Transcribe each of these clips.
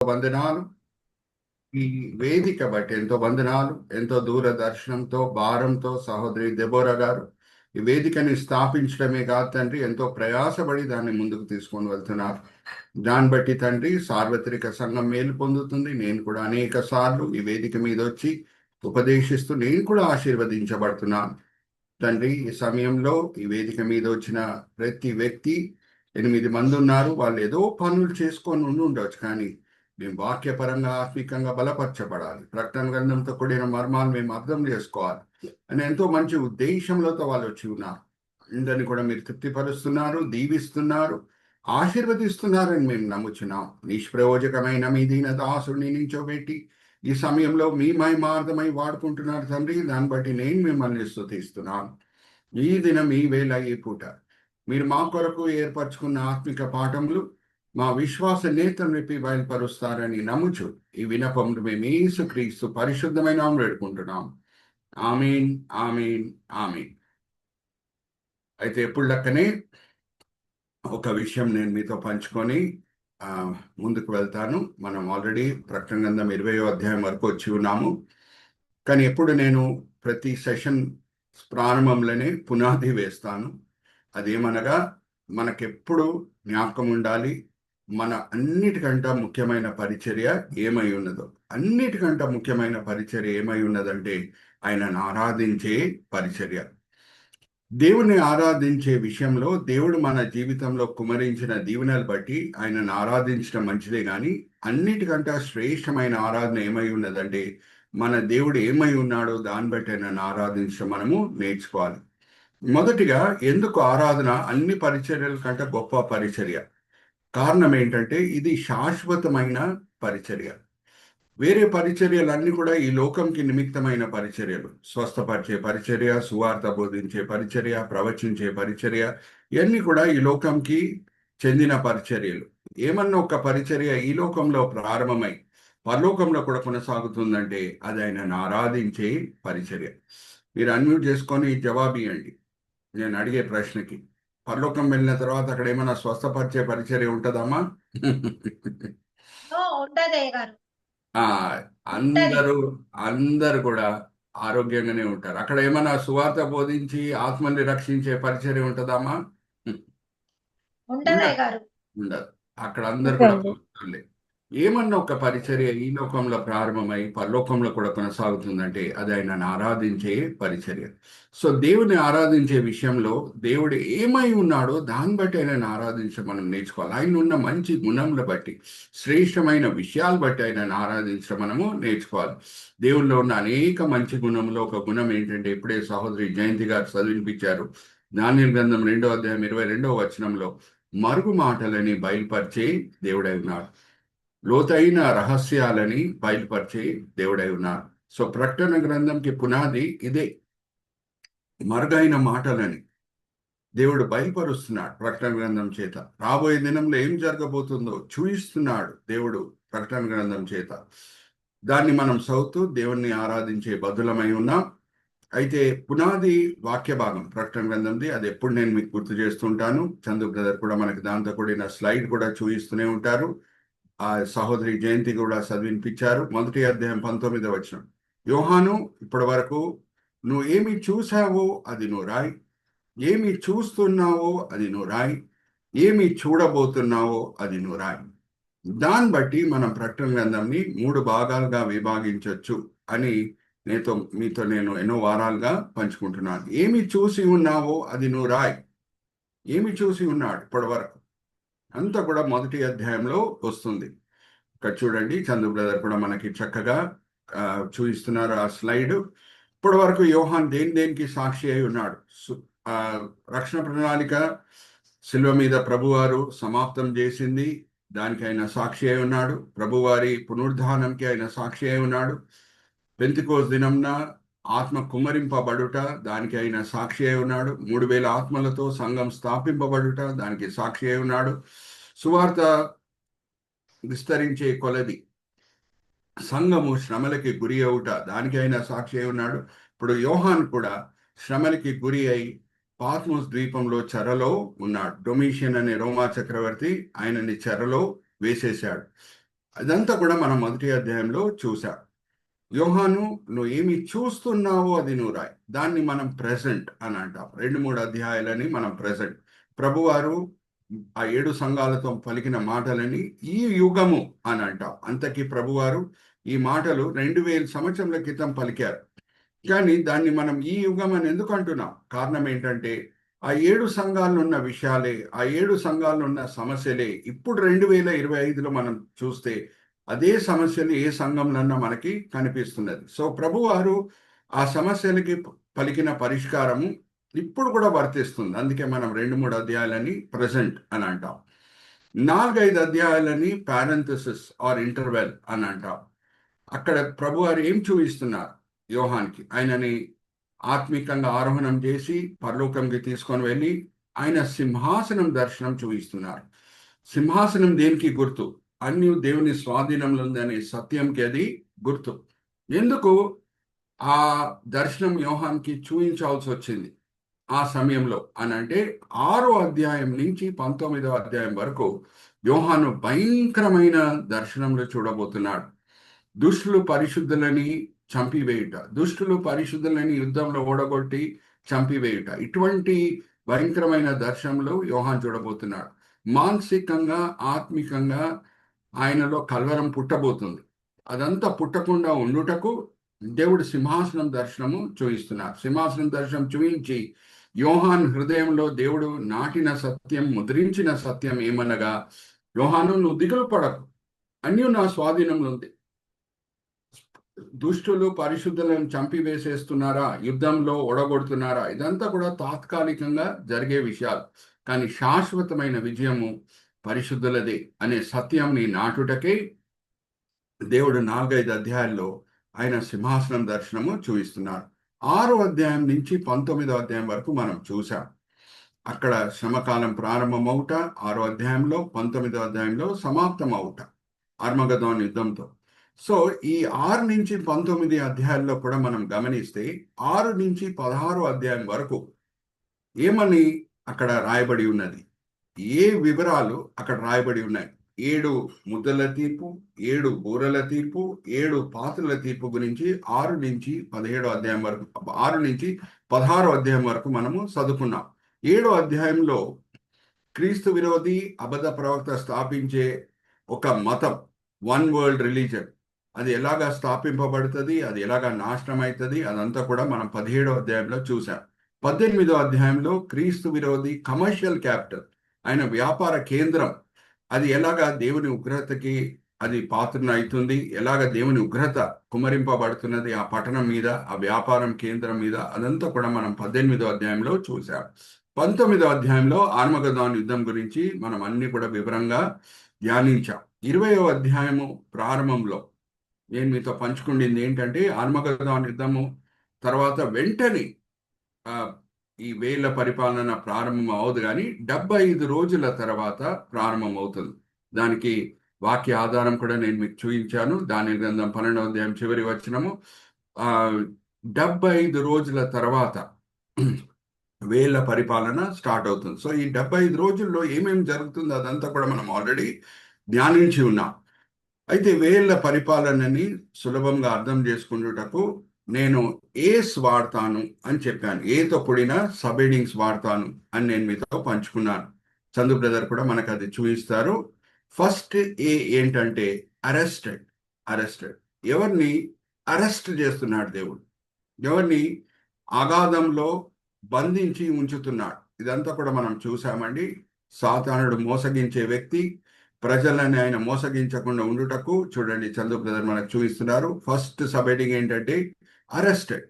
వందనాలు. ఈ వేదిక బట్టి ఎంతో వందనాలు. ఎంతో దూరదర్శనంతో భారంతో సహోదరి దెబోరా గారు ఈ వేదికని స్థాపించడమే కాదు తండ్రి, ఎంతో ప్రయాసపడి దాన్ని ముందుకు తీసుకొని వెళ్తున్నారు. దాన్ని బట్టి తండ్రి సార్వత్రిక సంఘం మేలు పొందుతుంది. నేను కూడా అనేక సార్లు ఈ వేదిక మీద వచ్చి ఉపదేశిస్తూ నేను కూడా ఆశీర్వదించబడుతున్నాను. తండ్రి, ఈ సమయంలో ఈ వేదిక మీద వచ్చిన ప్రతి వ్యక్తి 8 మంది ఉన్నారు. వాళ్ళు ఏదో పనులు చేసుకొని ఉండవచ్చు, కానీ మేము వాక్యపరంగా ఆత్మికంగా బలపరచబడాలి, ప్రకటన గ్రంథంతో కూడిన మర్మాలు మేము అర్థం చేసుకోవాలి అని ఎంతో మంచి ఉద్దేశంలోతో వాళ్ళు వచ్చి ఉన్నారు. అందరిని కూడా మీరు తృప్తిపరుస్తున్నారు, దీవిస్తున్నారు, ఆశీర్వదిస్తున్నారని మేము నమ్ముచున్నాం. నిష్ప్రయోజకమైన మీ దీన దాసుడిని నించోబెట్టి ఈ సమయంలో మీ మహిమార్థమై వాడుకుంటున్నారు తండ్రి. దాన్ని బట్టి నేను మిమ్మల్ని స్తుతిస్తున్నాను. ఈ దినం ఈ వేళ ఈ పూట మీరు మా కొరకు ఏర్పరచుకున్న ఆత్మిక పాఠములు మా విశ్వాస నేతను విప్పి బయలుపరుస్తారని నమ్ముచు ఈ వినపములు మేము యేసుక్రీస్తు పరిశుద్ధమైన నామములో వేడుకుంటున్నాం. ఆమీన్, ఆమీన్, ఆమీన్. అయితే ఎప్పుడు లెక్కనే ఒక విషయం నేను మీతో పంచుకొని ముందుకు వెళ్తాను. మనం ఆల్రెడీ ప్రకటన గ్రంథం 20వ అధ్యాయం వరకు వచ్చి ఉన్నాము. కానీ ఎప్పుడు నేను ప్రతి సెషన్ ప్రారంభంలోనే పునాది వేస్తాను. అదేమనగా మనకెప్పుడు జ్ఞాపకం ఉండాలి, మన అన్నిటికంటే ముఖ్యమైన పరిచర్య ఏమై ఉన్నదో. అన్నిటికంటే ముఖ్యమైన పరిచర్య ఏమై ఉన్నదంటే ఆయనను ఆరాధించే పరిచర్య. దేవుని ఆరాధించే విషయంలో దేవుడు మన జీవితంలో కుమరించిన దీవెనలు బట్టి ఆయనను ఆరాధించడం మంచిదే, కానీ అన్నిటికంటే శ్రేష్టమైన ఆరాధన ఏమై ఉన్నదంటే మన దేవుడు ఏమై ఉన్నాడో దాన్ని బట్టి ఆయనను ఆరాధించడం మనము నేర్చుకోవాలి. మొదటిగా, ఎందుకు ఆరాధన అన్ని పరిచర్యల కంటే గొప్ప పరిచర్య? కారణం ఏంటంటే ఇది శాశ్వతమైన పరిచర్య. వేరే పరిచర్యలన్నీ కూడా ఈ లోకంకి నిమిత్తమైన పరిచర్యలు. స్వస్థపరిచే పరిచర్య, సువార్త బోధించే పరిచర్య, ప్రవచించే పరిచర్య, ఇవన్నీ కూడా ఈ లోకంకి చెందిన పరిచర్యలు. ఏమన్నా ఒక పరిచర్య ఈ లోకంలో ప్రారంభమై పరలోకంలో కూడా కొనసాగుతుందంటే అది ఆయనను ఆరాధించే పరిచర్య. మీరు అన్మ్యూట్ చేసుకొని జవాబు ఇవ్వండి నేను అడిగే ప్రశ్నకి. పరలోకం వెళ్ళిన తర్వాత అక్కడ ఏమైనా స్వస్థపరిచే పరిచర్య ఉంటుందమ్మా? అందరూ అందరు కూడా ఆరోగ్యంగానే ఉంటారు. అక్కడ ఏమైనా సువార్త బోధించి ఆత్మని రక్షించే పరిచర్య ఉంటుందమ్మా? ఉండదు. అక్కడ అందరు కూడా పవిత్రులే. ఏమన్నా ఒక పరిచర్య ఈ లోకంలో ప్రారంభమై పరలోకంలో కూడా కొనసాగుతుందంటే అది ఆయనను ఆరాధించే పరిచర్య. సో దేవుని ఆరాధించే విషయంలో దేవుడు ఏమై ఉన్నాడో దాన్ని బట్టి ఆయనను ఆరాధించడం మనం నేర్చుకోవాలి. ఆయన ఉన్న మంచి గుణముల బట్టి, శ్రేష్టమైన విషయాలు బట్టి ఆయనను ఆరాధించడం మనము నేర్చుకోవాలి. దేవుల్లో ఉన్న అనేక మంచి గుణములో ఒక గుణం ఏంటంటే, ఇప్పుడే సహోదరి జయంతి గారు చదివినిపించారు. దానియేలు గ్రంథం 2వ అధ్యాయం 22వ వచనంలో మరుగు మాటలని బయలుపరిచే దేవుడై ఉన్నాడు, లోతైన రహస్యాలని బయలుపరిచే దేవుడై ఉన్నారు. సో ప్రకటన గ్రంథంకి పునాది ఇదే, మరుగైన మాటలని దేవుడు బయలుపరుస్తున్నాడు ప్రకటన గ్రంథం చేత. రాబోయే దినంలో ఏం జరగబోతుందో చూయిస్తున్నాడు దేవుడు ప్రకటన గ్రంథం చేత. దాన్ని మనం చదువుతూ దేవుణ్ణి ఆరాధించే బదులమై ఉన్నాం. అయితే పునాది వాక్య భాగం ప్రకటన గ్రంథంది, అది ఎప్పుడు నేను మీకు గుర్తు చేస్తుంటాను. చందు బ్రదర్ కూడా మనకి దాంతో కూడిన స్లైడ్ కూడా చూపిస్తూనే ఉంటారు. ఆ సహోదరి జయంతి కూడా చదివినిపించారు. 1వ అధ్యాయం 19వ వచనం, యోహాను ఇప్పటి వరకు నువ్వు ఏమి చూసావో అది నువ్వు రాయి, ఏమి చూస్తున్నావో అది నువ్వు రాయి, ఏమి చూడబోతున్నావో అది నువ్వు రాయి. దాన్ని బట్టి మనం ప్రకటన గ్రంథంని 3 భాగాలుగా విభాగించవచ్చు అని మీతో నేను ఎన్నో వారాలుగా పంచుకుంటున్నాను. ఏమి చూసి ఉన్నావో అది నువ్వు రాయి. ఏమి చూసి ఉన్నాడు ఇప్పటి వరకు అంతా కూడా 1వ అధ్యాయంలో వస్తుంది. ఇక్కడ చూడండి, చందు బ్రదర్ కూడా మనకి చక్కగా చూపిస్తున్నారు ఆ స్లైడ్. ఇప్పటి వరకు యోహాన్ దేనికి సాక్షి అయి ఉన్నాడు? రక్షణ ప్రణాళిక శిలువ మీద ప్రభువారు సమాప్తం చేసింది, దానికి ఆయన సాక్షి అయి ఉన్నాడు. ప్రభువారి పునరుద్ధానంకి ఆయన సాక్షి అయి ఉన్నాడు. పెంతెకోస్తు దినంన ఆత్మ కుమ్మరింపబడుట, దానికి ఆయన సాక్షి అయి ఉన్నాడు. 3000 ఆత్మలతో సంఘం స్థాపింపబడుట, దానికి సాక్షి అయి ఉన్నాడు. సువార్త విస్తరించే కొలది సంఘము శ్రమలకి గురి అవుట, దానికి ఆయన సాక్షి అయి ఉన్నాడు. ఇప్పుడు యోహాన్ కూడా శ్రమలకి గురి అయి పాత్మోస్ ద్వీపంలో చెరలో ఉన్నాడు. డొమిషియన్ అనే రోమా చక్రవర్తి ఆయనని చెరలో వేసేశాడు. అదంతా కూడా మనం మొదటి అధ్యాయంలో చూసాం. యోహాను, నువ్వు ఏమి చూస్తున్నావో అది నువ్వు రాయి. దాన్ని మనం ప్రెజెంట్ అని అంటాం. 2-3 అధ్యాయాలని మనం ప్రెజెంట్. ప్రభువారు ఆ 7 సంఘాలతో పలికిన మాటలని ఈ యుగము అని అంటాం. అంతకీ ప్రభువారు ఈ మాటలు 2000 సంవత్సరాల క్రితం పలికారు. కానీ దాన్ని మనం ఈ యుగం అని ఎందుకు అంటున్నాం? కారణం ఏంటంటే ఆ 7 సంఘాల్లో ఉన్న విషయాలే, ఆ 7 సంఘాల్లో ఉన్న సమస్యలే ఇప్పుడు 2025లో మనం చూస్తే అదే సమస్యలు ఏ సంఘంలోన్నా మనకి కనిపిస్తున్నది. సో ప్రభువారు ఆ సమస్యలకి పలికిన పరిష్కారము ఇప్పుడు కూడా వర్తిస్తుంది. అందుకే మనం 2-3 అధ్యాయాలని ప్రజెంట్ అని అంటాం. 4-5 అధ్యాయాలని పారెంథసిస్ ఆర్ ఇంటర్వెల్ అని అంటాం. అక్కడ ప్రభువారు ఏం చూపిస్తున్నారు యోహాన్కి? ఆయనని ఆత్మికంగా ఆరోహణం చేసి పరలోకంకి తీసుకొని వెళ్ళి ఆయన సింహాసనం దర్శనం చూపిస్తున్నారు. సింహాసనం దేనికి గుర్తు? అన్ని దేవుని స్వాధీనంలో ఉందనే సత్యంకి అది గుర్తు. ఎందుకు ఆ దర్శనం యోహాన్కి చూపించాల్సి వచ్చింది ఆ సమయంలో అని అంటే 6వ అధ్యాయం నుంచి 19వ అధ్యాయం వరకు యోహాను భయంకరమైన దర్శనంలో చూడబోతున్నాడు. దుష్టులు పరిశుద్ధులని చంపివేయుట, దుష్టులు పరిశుద్ధులని యుద్ధంలో ఓడగొట్టి చంపివేయుట, ఇటువంటి భయంకరమైన దర్శనంలో యోహాన్ చూడబోతున్నాడు. మానసికంగా ఆత్మికంగా ఆయనలో కలవరం పుట్టబోతుంది. అదంతా పుట్టకుండా ఉండుటకు దేవుడు సింహాసనం దర్శనము చూపిస్తున్నారు. సింహాసనం దర్శనం చూపించి యోహాన్ హృదయంలో దేవుడు నాటిన సత్యం, ముద్రించిన సత్యం ఏమనగా, యోహాను, నువ్వు దిగులు పడకు, అన్నీ నా స్వాధీనంలో ఉంది. దుష్టులు పరిశుద్ధులను చంపివేసేస్తున్నారా, యుద్ధంలో ఓడగొడుతున్నారా, ఇదంతా కూడా తాత్కాలికంగా జరిగే విషయాలు. కానీ శాశ్వతమైన విజయము పరిశుద్ధులదే అనే సత్యంని నాటుటకే దేవుడు 4-5 అధ్యాయాల్లో ఆయన సింహాసనం దర్శనము చూపిస్తున్నారు. 6వ అధ్యాయం నుంచి 19వ అధ్యాయం వరకు మనం చూసాం. అక్కడ శ్రమకాలం ప్రారంభమవుట 6వ అధ్యాయంలో, 19వ అధ్యాయంలో సమాప్తం అవుట అర్మగదోన్ యుద్ధంతో. సో ఈ 6 నుంచి 19 అధ్యాయాల్లో కూడా మనం గమనిస్తే 6 నుంచి 16 అధ్యాయం వరకు ఏమని అక్కడ రాయబడి ఉన్నది, ఏ వివరాలు అక్కడ రాయబడి ఉన్నాయి? 7 ముద్దల తీర్పు, 7 బూరల తీర్పు, 7 పాత్రల తీర్పు గురించి 6 నుంచి 17 అధ్యాయం వరకు, 6 నుంచి 16 అధ్యాయం వరకు మనము చదువుకున్నాం. 7 అధ్యాయంలో క్రీస్తు విరోధి అబద్ధ ప్రవక్త స్థాపించే ఒక మతం, వన్ వరల్డ్ రిలీజన్, అది ఎలాగా స్థాపింపబడుతుంది, అది ఎలాగా నాశనం అవుతుంది, అదంతా కూడా మనం 17వ అధ్యాయంలో చూసాం. 18వ అధ్యాయంలో క్రీస్తు విరోధి కమర్షియల్ క్యాపిటల్, ఆయన వ్యాపార కేంద్రం, అది ఎలాగా దేవుని ఉగ్రతకి అది పాత్రను అవుతుంది, ఎలాగ దేవుని ఉగ్రత కుమరింపబడుతున్నది ఆ పట్టణం మీద, ఆ వ్యాపారం కేంద్రం మీద, అదంతా కూడా మనం 18వ అధ్యాయంలో చూసాం. 19వ అధ్యాయంలో ఆర్మగదోన్ యుద్ధం గురించి మనం అన్ని కూడా వివరంగా ధ్యానించాం. 20వ అధ్యాయము ప్రారంభంలో నేను మీతో పంచుకుండింది ఏంటంటే, ఆర్మగదోన్ యుద్ధము తర్వాత వెంటనే ఈ వేల పరిపాలన ప్రారంభం అవదు, కానీ 75 రోజుల తర్వాత ప్రారంభం అవుతుంది. దానికి వాక్య ఆధారం కూడా నేను మీకు చూపించాను. దానియేలు గ్రంథం 12వ అధ్యాయం చివరి వచనము. 75 రోజుల తర్వాత వేల పరిపాలన స్టార్ట్ అవుతుంది. సో ఈ 75 రోజుల్లో ఏమేమి జరుగుతుందో అదంతా కూడా మనం ఆల్రెడీ ధ్యానించి ఉన్నాం. అయితే వేల పరిపాలనని సులభంగా అర్థం చేసుకున్నటకు నేను ఏస్ వాడతాను అని చెప్పాను. ఏతో కూడిన సబ్-హెడ్డింగ్స్ వాడతాను అని నేను మీతో పంచుకున్నాను. చందు బ్రదర్ కూడా మనకు అది చూపిస్తారు. ఫస్ట్ ఏ ఏంటంటే అరెస్టెడ్. అరెస్టెడ్, ఎవరిని అరెస్ట్ చేస్తున్నాడు దేవుడు, ఎవరిని అగాధంలో బంధించి ఉంచుతున్నాడు. ఇదంతా కూడా మనం చూసామండి. సాతానుడు మోసగించే వ్యక్తి, ప్రజలని ఆయన మోసగించకుండా ఉండుటకు చూడండి, చందు బ్రదర్ మనకు చూపిస్తున్నారు. ఫస్ట్ సబ్ హెడ్డింగ్ ఏంటంటే అరెస్టెడ్.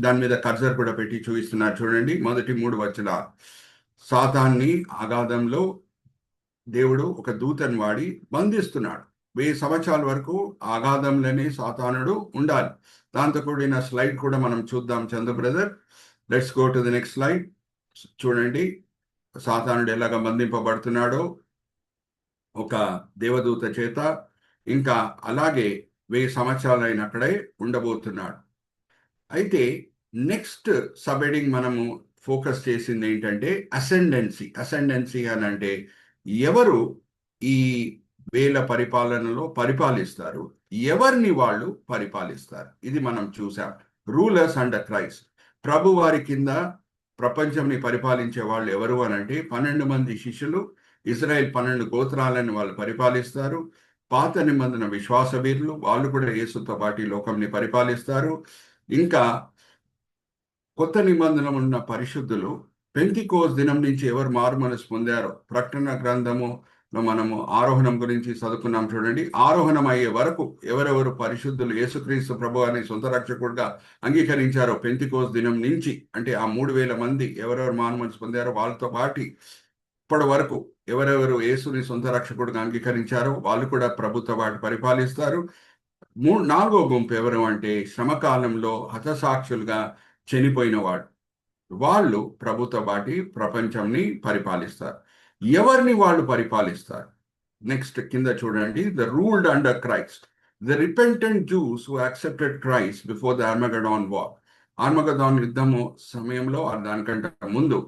దాని మీద కర్సర్ కూడా పెట్టి చూపిస్తున్నారు చూడండి. మొదటి 3 వచనాలు, సాతాన్ని అగాధంలో దేవుడు ఒక దూతని వాడి బంధిస్తున్నాడు. 1000 సంవత్సరాల వరకు అగాధంలోనే సాతానుడు ఉండాలి. దాంతో కూడిన స్లైడ్ కూడా మనం చూద్దాం Chandu brother. Let's go to the next slide. చూడండి సాతానుడు ఎలాగ బంధింపబడుతున్నాడో ఒక దేవదూత చేత. ఇంకా అలాగే 1000 సంవత్సరాలు ఆయన అక్కడే ఉండబోతున్నాడు. అయితే నెక్స్ట్ సబ్ హెడ్డింగ్ మనము ఫోకస్ చేసింది ఏంటంటే అసెండెన్సీ. అసెండెన్సీ అని అంటే ఎవరు ఈ వేల పరిపాలనలో పరిపాలిస్తారు. ఎవరిని వాళ్ళు పరిపాలిస్తారు, ఇది మనం చూసాం. Rulers under Christ. ప్రభు వారి కింద ప్రపంచంని పరిపాలించే వాళ్ళు ఎవరు అనంటే 12 మంది శిష్యులు. ఇజ్రాయెల్ 12 గోత్రాలను వాళ్ళు పరిపాలిస్తారు. పాత నిబంధన విశ్వాస వీరులు, వాళ్ళు కూడా యేసుతో పాటు ఈ లోకంని పరిపాలిస్తారు. ఇంకా కొత్త నిబంధన ఉన్న పరిశుద్ధులు పెంతికోస్ దినం నుంచి ఎవరు మారు మనసు పొందారో, ప్రకటన గ్రంథములో మనము ఆరోహణం గురించి చదువుకున్నాం చూడండి. ఆరోహణం అయ్యే వరకు ఎవరెవరు పరిశుద్ధులు యేసుక్రీస్తు ప్రభు అని సొంత రక్షకుడిగా అంగీకరించారో పెంతికోస్ దినం నుంచి, అంటే ఆ 3000 మంది ఎవరెవరు మారు మనసు పొందారో వాళ్ళతో పాటు ఇప్పటి వరకు ఎవరెవరు యేసుని సొంత రక్షకుడిగా అంగీకరించారో వాళ్ళు కూడా ప్రభుత్వ వాటి పరిపాలిస్తారు. నాలుగో గుంపు ఎవరు అంటే శ్రమకాలంలో హతసాక్షులుగా చనిపోయిన వాళ్ళు ప్రభుత్వ బాటి ప్రపంచంని పరిపాలిస్తారు. ఎవరిని వాళ్ళు పరిపాలిస్తారు? నెక్స్ట్ కింద చూడండి. The ruled under Christ, the repentant Jews who accepted Christ before the Armageddon war. Armageddon యుద్ధము సమయంలో దానికంటే ముందు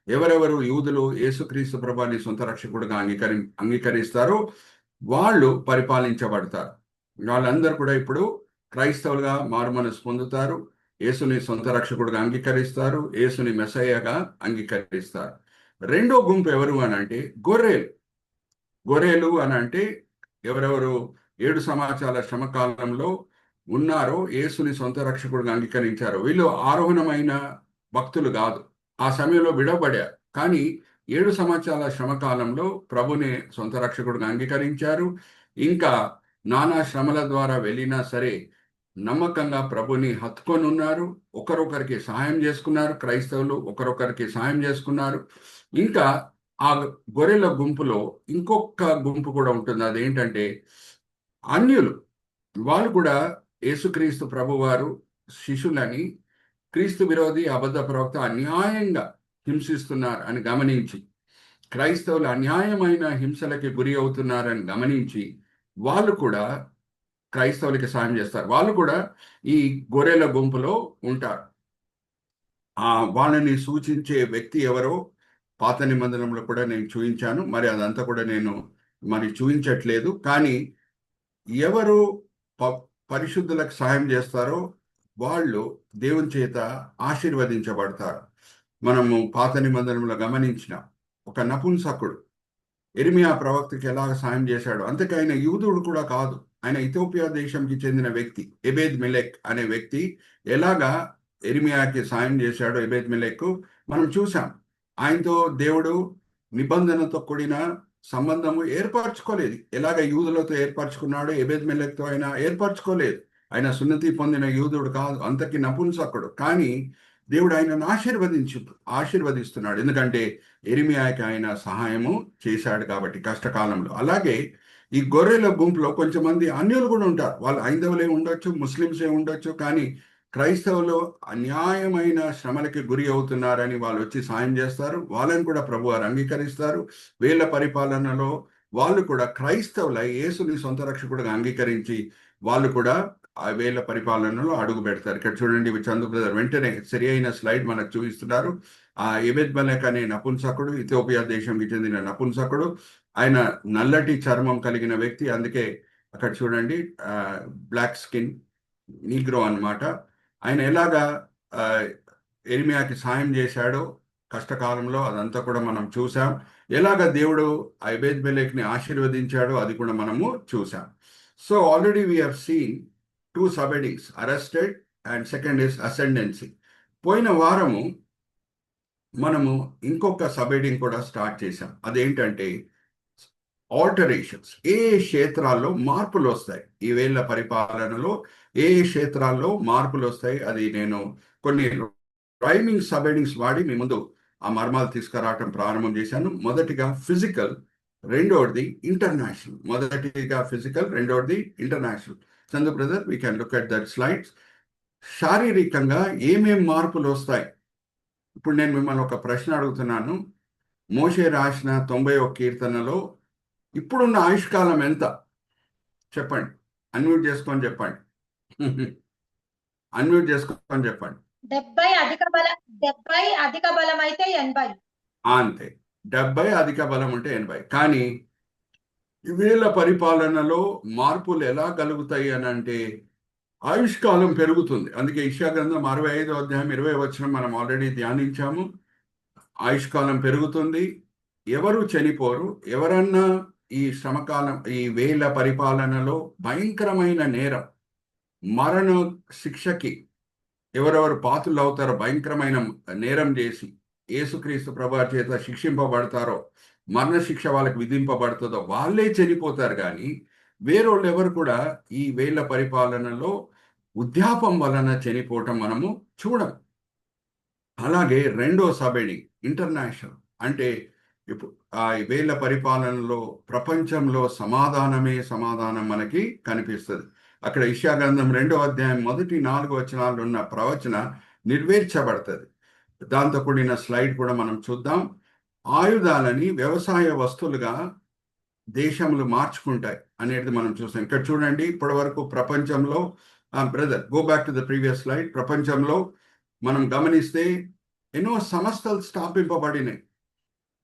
ఎవరెవరు యూదులు యేసుక్రీస్తు ప్రభుని సొంత రక్షకుడిగా అంగీకరిస్తారో వాళ్ళు పరిపాలించబడతారు. వాళ్ళందరూ కూడా ఇప్పుడు క్రైస్తవులుగా మారుమనసు పొందుతారు. యేసుని సొంత రక్షకుడిగా అంగీకరిస్తారు. యేసుని మెస్సయ్యగా అంగీకరిస్తారు. రెండో గుంపు ఎవరు అని అంటే గొర్రెలు. గొర్రెలు అని అంటే ఎవరెవరు 7 సంవత్సరాల శ్రమకాలంలో ఉన్నారో, యేసుని సొంత రక్షకుడిగా అంగీకరించారో, వీళ్ళు ఆరోహణమైన భక్తులు కాదు, ఆ సమయంలో విడవబడారు. కానీ 7 సంవత్సరాల శ్రమకాలంలో ప్రభుని సొంత రక్షకుడిగా అంగీకరించారు. ఇంకా నానా శ్రమల ద్వారా వెళ్ళినా సరే నమ్మకంగా ప్రభుని హత్తుకొని ఉన్నారు. ఒకరొకరికి సహాయం చేసుకున్నారు. క్రైస్తవులు ఒకరొకరికి సహాయం చేసుకున్నారు. ఇంకా ఆ గొర్రెల గుంపులో ఇంకొక గుంపు కూడా ఉంటుంది. అదేంటంటే అన్యులు. వాళ్ళు కూడా యేసుక్రీస్తు ప్రభువారు శిష్యులని క్రీస్తు విరోధి అబద్ధ ప్రవక్త అన్యాయంగా హింసిస్తున్నారు అని గమనించి, క్రైస్తవులు అన్యాయమైన హింసలకి గురి అవుతున్నారని గమనించి వాళ్ళు కూడా క్రైస్తవులకి సాయం చేస్తారు. వాళ్ళు కూడా ఈ గొర్రెల గుంపులో ఉంటారు. వాళ్ళని సూచించే వ్యక్తి ఎవరో పాత నిబంధనలో కూడా నేను చూపించాను. మరి అదంతా కూడా నేను చూపించట్లేదు. కానీ ఎవరు పరిశుద్ధులకు సాయం చేస్తారో వాళ్ళు దేవుని చేత ఆశీర్వదించబడతారు. మనము పాత నిబంధనలో గమనించిన ఒక నపుంసకుడు ఇర్మియా ప్రవక్తకి ఎలాగ సాయం చేశాడు. అంతకు ఆయన యూదుడు కూడా కాదు, ఆయన ఇథియోపియా దేశంకి చెందిన వ్యక్తి. ఎబేద్ మెలెక్ అనే వ్యక్తి ఎలాగా ఇర్మియాకి సాయం చేశాడో, ఎబేద్ మెలెక్ మనం చూసాం. ఆయనతో దేవుడు నిబంధనతో కూడిన సంబంధము ఏర్పరచుకోలేదు. ఎలాగ యూదులతో ఏర్పరచుకున్నాడో ఎబేద్ మెలెక్తో ఆయన ఏర్పరచుకోలేదు. ఆయన సున్నతి పొందిన యూదుడు కాదు, అంతకి నపుంసకుడు. కానీ దేవుడు ఆయనను ఆశీర్వదిస్తున్నాడు. ఎందుకంటే ఇర్మియాకి ఆయన సహాయము చేశాడు కాబట్టి కష్టకాలంలో. అలాగే ఈ గొర్రెల గుంపులో కొంచెం మంది అన్యులు కూడా ఉంటారు. వాళ్ళు హైందవులే ఉండొచ్చు, ముస్లిమ్సే ఉండొచ్చు. కానీ క్రైస్తవులు అన్యాయమైన శ్రమలకి గురి అవుతున్నారని వాళ్ళు వచ్చి సాయం చేస్తారు. వాళ్ళని కూడా ప్రభు వారు అంగీకరిస్తారు. వీళ్ళ పరిపాలనలో వాళ్ళు కూడా క్రైస్తవుల యేసుని సొంత రక్షకుడిగా అంగీకరించి వాళ్ళు కూడా ఆ వేళ్ళ పరిపాలనలో అడుగు పెడతారు. ఇక్కడ చూడండి, చందు బ్రదర్ వెంటనే సరి అయిన స్లైడ్ మనకు చూపిస్తున్నారు. ఆ ఎబెద్ మెలెక్ అనే నపుంసకుడు, ఇథియోపియా దేశంకి చెందిన నపుంసకుడు. ఆయన నల్లటి చర్మం కలిగిన వ్యక్తి. అందుకే అక్కడ చూడండి బ్లాక్ స్కిన్, నీగ్రో అన్నమాట. ఆయన ఎలాగా ఇర్మియాకి సాయం చేశాడో కష్టకాలంలో అదంతా కూడా మనం చూసాం. ఎలాగ దేవుడు ఎబెద్ మెలెక్ని ఆశీర్వదించాడో అది కూడా మనము చూసాం. So already we have seen 2 subheadings, arrested and second is ascendancy. పోయిన వారము మనము ఇంకొక సబ్-హెడ్డింగ్ కూడా స్టార్ట్ చేశాం. అదేంటంటే ఆల్టరేషన్స్. ఏ క్షేత్రాల్లో మార్పులు వస్తాయి, ఈ వేళ్ళ పరిపాలనలో ఏ క్షేత్రాల్లో మార్పులు వస్తాయి, అది నేను కొన్ని రైమింగ్ సబ్-హెడ్డింగ్స్ వాడి మీ ముందు ఆ మర్మాలు తీసుకురావటం ప్రారంభం చేశాను. మొదటిగా ఫిజికల్, రెండోది ఇంటర్నేషనల్. మొదటిగా ఫిజికల్, రెండోది international. Chandu brother, we can look at that slides. శారీరకంగా ఏమేం మార్పులు వస్తాయి? ఇప్పుడు నేను మిమ్మల్ని ఒక ప్రశ్న అడుగుతున్నాను. మోషే రాసిన 91 కీర్తనలో ఇప్పుడున్న ఆయుష్కాలం ఎంత చెప్పండి. అన్మ్యూట్ చేసుకొని చెప్పండి. అన్మ్యూట్ చేసుకొని చెప్పండి. 70 అధిక బలం అయితే 80. అంతే, 70 అధిక బలం ఉంటే 80. కానీ వేల పరిపాలనలో మార్పులు ఎలా కలుగుతాయి అని అంటే ఆయుష్కాలం పెరుగుతుంది. అందుకే యెషయా గ్రంథం 65వ అధ్యాయం 20వ వచనం మనం ఆల్రెడీ ధ్యానించాము. ఆయుష్కాలం పెరుగుతుంది, ఎవరు చనిపోరు. ఎవరన్నా ఈ శ్రమకాలం, ఈ వేల పరిపాలనలో భయంకరమైన నేరం, మరణ శిక్షకి ఎవరెవరు పాత్రులు అవుతారో, భయంకరమైన నేరం చేసి యేసుక్రీస్తు ప్రభు చేత శిక్షింపబడతారో, మరణశిక్ష వాళ్ళకి విధింపబడుతుందో వాళ్ళే చనిపోతారు. కానీ వేరోళ్ళు ఎవరు కూడా ఈ వేల పరిపాలనలో వృద్ధాపం వలన చనిపోవటం మనము చూడం. అలాగే రెండో సబెడి ఇంటర్నేషనల్ అంటే ఇప్పుడు ఆ వేల పరిపాలనలో ప్రపంచంలో సమాధానమే సమాధానం మనకి కనిపిస్తుంది. అక్కడ యెషయా గ్రంథం 2వ అధ్యాయం 1-4 వచనాలు ఉన్న ప్రవచన నెరవేర్చబడుతుంది. దాంతో కూడిన స్లైడ్ కూడా మనం చూద్దాం. ఆయుధాలని వ్యవసాయ వస్తువులుగా దేశములు మార్చుకుంటాయి అనేది మనం చూస్తాం. ఇక్కడ చూడండి, ఇప్పటి వరకు ప్రపంచంలో brother go back to the previous slide. ప్రపంచంలో మనం గమనిస్తే ఎన్నో సంస్థలు స్థాపింపబడినాయి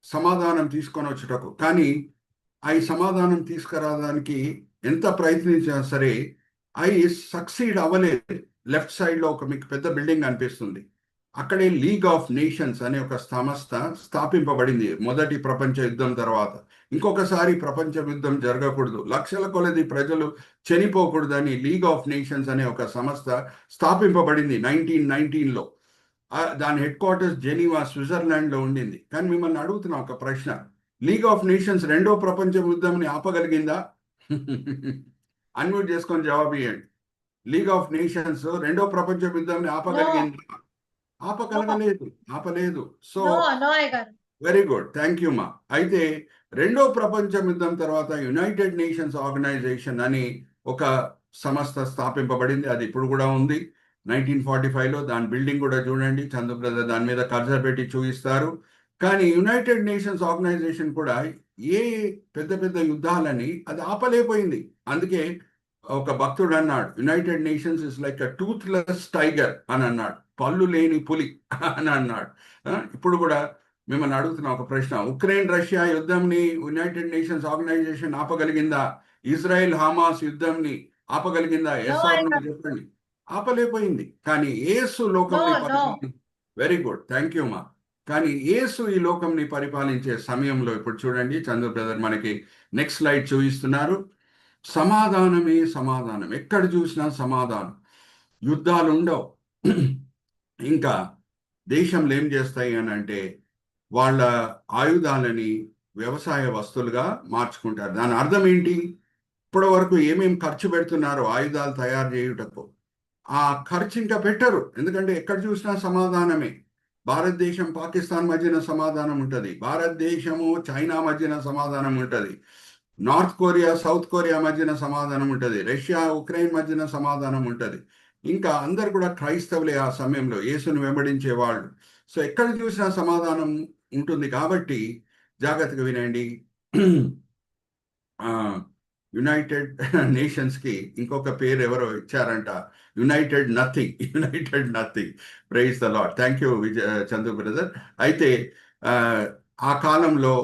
సమాధానం తీసుకొని వచ్చుటకు. కానీ అవి సమాధానం తీసుకురావడానికి ఎంత ప్రయత్నించినా సరే అవి సక్సీడ్ అవ్వలేదు. లెఫ్ట్ సైడ్లో ఒక మీకు పెద్ద బిల్డింగ్ అనిపిస్తుంది, అక్కడే లీగ్ ఆఫ్ నేషన్స్ అనే ఒక సంస్థ స్థాపింపబడింది మొదటి ప్రపంచ యుద్ధం తర్వాత. ఇంకొకసారి ప్రపంచ యుద్ధం జరగకూడదు, లక్షల కొలది ప్రజలు చనిపోకూడదని లీగ్ ఆఫ్ నేషన్స్ అనే ఒక సంస్థ స్థాపింపబడింది 1919లో. దాని హెడ్ క్వార్టర్స్ జెనీవా, స్విట్జర్లాండ్లో ఉండింది. కానీ మిమ్మల్ని అడుగుతున్నా ఒక ప్రశ్న, లీగ్ ఆఫ్ నేషన్స్ రెండో ప్రపంచ యుద్ధంని ఆపగలిగిందా? అన్మ్యూట్ చేసుకొని జవాబు ఇవ్వండి. లీగ్ ఆఫ్ నేషన్స్ రెండో ప్రపంచ యుద్ధాన్ని ఆపగలిగిందా? ఆపలేదు. So very good, thank you మా. అయితే రెండో ప్రపంచ యుద్ధం తర్వాత యునైటెడ్ నేషన్స్ ఆర్గనైజేషన్ అని ఒక సంస్థ స్థాపింపబడింది. అది ఇప్పుడు కూడా ఉంది. 1945లో దాని బిల్డింగ్ కూడా చూడండి, చందు బ్రదర్ దాని మీద కర్సర్ పెట్టి చూపిస్తారు. కానీ యునైటెడ్ నేషన్స్ ఆర్గనైజేషన్ కూడా ఏ పెద్ద పెద్ద యుద్ధాలని అది ఆపలేకపోయింది. అందుకే ఒక భక్తుడు అన్నాడు, United Nations is like a toothless tiger అని అన్నాడు, పళ్ళు లేని పులి అని అన్నాడు. ఇప్పుడు కూడా మిమ్మల్ని అడుగుతున్న ఒక ప్రశ్న, ఉక్రెయిన్ రష్యా యుద్ధంని యునైటెడ్ నేషన్స్ ఆర్గనైజేషన్ ఆపగలిగిందా? ఇజ్రాయెల్ హమాస్ యుద్ధంని ఆపగలిగిందా? ఎస్ ఆర్ నో చెప్పండి. ఆపలేకపోయింది. కానీ యేసు లోకంని వెరీ గుడ్, థ్యాంక్ యూ మా. కానీ యేసు ఈ లోకంని పరిపాలించే సమయంలో ఇప్పుడు చూడండి, చంద్ర బ్రదర్ మనకి నెక్స్ట్ స్లైడ్ చూపిస్తున్నారు. సమాధానమే సమాధానం, ఎక్కడ చూసినా సమాధానం, యుద్ధాలు ఉండవు. ఇంకా దేశంలో ఏం చేస్తాయి అని అంటే వాళ్ళ ఆయుధాలని వ్యవసాయ వస్తువులుగా మార్చుకుంటారు. దాని అర్థం ఏంటి? ఇప్పటి వరకు ఏమేమి ఖర్చు పెడుతున్నారో ఆయుధాలు తయారు చేయుటకు, ఆ ఖర్చు ఇంకా పెట్టరు. ఎందుకంటే ఎక్కడ చూసినా సమాధానమే. భారతదేశం పాకిస్తాన్ మధ్యన సమాధానం ఉంటుంది, భారతదేశము చైనా మధ్యన సమాధానం ఉంటుంది, నార్త్ కొరియా సౌత్ కొరియా మధ్యన సమాధానం ఉంటుంది, రష్యా ఉక్రెయిన్ మధ్యన సమాధానం ఉంటుంది. ఇంకా అందరు కూడా క్రైస్తవులే ఆ సమయంలో, యేసును వెంబడించే వాళ్ళు. సో ఎక్కడ చూసినా సమాధానం ఉంటుంది. కాబట్టి జాగ్రత్తగా వినండి. యునైటెడ్ నేషన్స్కి ఇంకొక పేరు ఎవరో ఇచ్చారంట, United nothing. Praise the Lord. Thank you Chandu brother. అయితే ఆ కాలంలో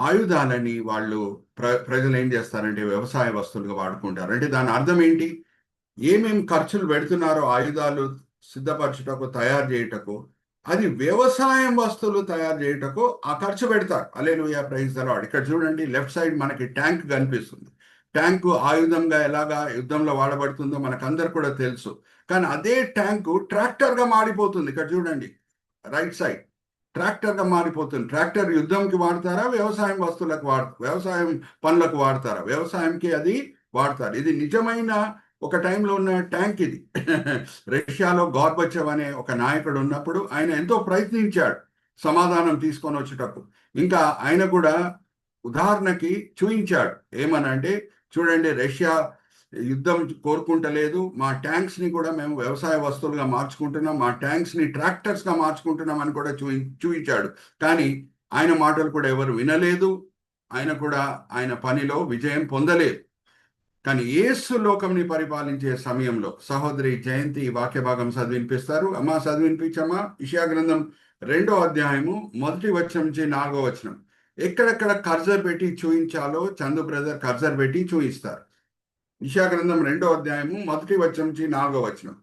ఆయుధాలని వాళ్ళు ప్రజలు ఏం చేస్తారంటే వ్యవసాయ వస్తువులుగా వాడుకుంటారు. అంటే దాని అర్థం ఏంటి? ఏమేమి ఖర్చులు పెడుతున్నారో ఆయుధాలు సిద్ధపరచుటకు, తయారు చేయుటకు, అది వ్యవసాయం వస్తువులు తయారు చేయుటకు ఆ ఖర్చు పెడతారు. హల్లెలూయా, ప్రైజ్ ద లార్డ్. ఇక్కడ చూడండి, లెఫ్ట్ సైడ్ మనకి ట్యాంక్ కనిపిస్తుంది. ట్యాంకు ఆయుధంగా ఎలాగా యుద్ధంలో వాడబడుతుందో మనకందరు కూడా తెలుసు. కానీ అదే ట్యాంకు ట్రాక్టర్గా మారిపోతుంది. ఇక్కడ చూడండి, రైట్ సైడ్ ట్రాక్టర్గా మారిపోతుంది. ట్రాక్టర్ యుద్ధంకి వాడతారా, వ్యవసాయం వస్తువులకు వ్యవసాయం పనులకు వాడతారా? వ్యవసాయంకి అది వాడతారు. ఇది నిజమైన ఒక టైంలో ఉన్న ట్యాంక్ ఇది. రష్యాలో గార్బచేవ్ అనే ఒక నాయకుడు ఉన్నప్పుడు ఆయన ఎంతో ప్రయత్నించాడు సమాధానం తీసుకొని వచ్చేటప్పుడు. ఇంకా ఆయన కూడా ఉదాహరణకి చూపించాడు ఏమనంటే, చూడండి రష్యా యుద్ధం కోరుకుంటలేదు, మా ట్యాంక్స్ని కూడా మేము వ్యవసాయ వస్తువులుగా మార్చుకుంటున్నాం, మా ట్యాంక్స్ని ట్రాక్టర్స్గా మార్చుకుంటున్నాం అని కూడా చూపించాడు. కానీ ఆయన మాటలు కూడా ఎవరు వినలేదు, ఆయన కూడా ఆయన పనిలో విజయం పొందలేదు. కానీ యేసు లోకంని పరిపాలించే సమయంలో సహోదరి జయంతి ఈ వాక్య భాగం చదివినిపిస్తారు. అమ్మా చదివినిపించమ్మా. యెషయా గ్రంథం 2వ అధ్యాయము 1వ వచనం నుంచి 4వ వచనం. ఎక్కడెక్కడ కర్జర్ పెట్టి చూయించాలో చందు బ్రదర్ కర్జర్ పెట్టి చూయిస్తారు. యెషయా గ్రంథం 2వ అధ్యాయము 1 వచనం నుంచి 4వ వచనం.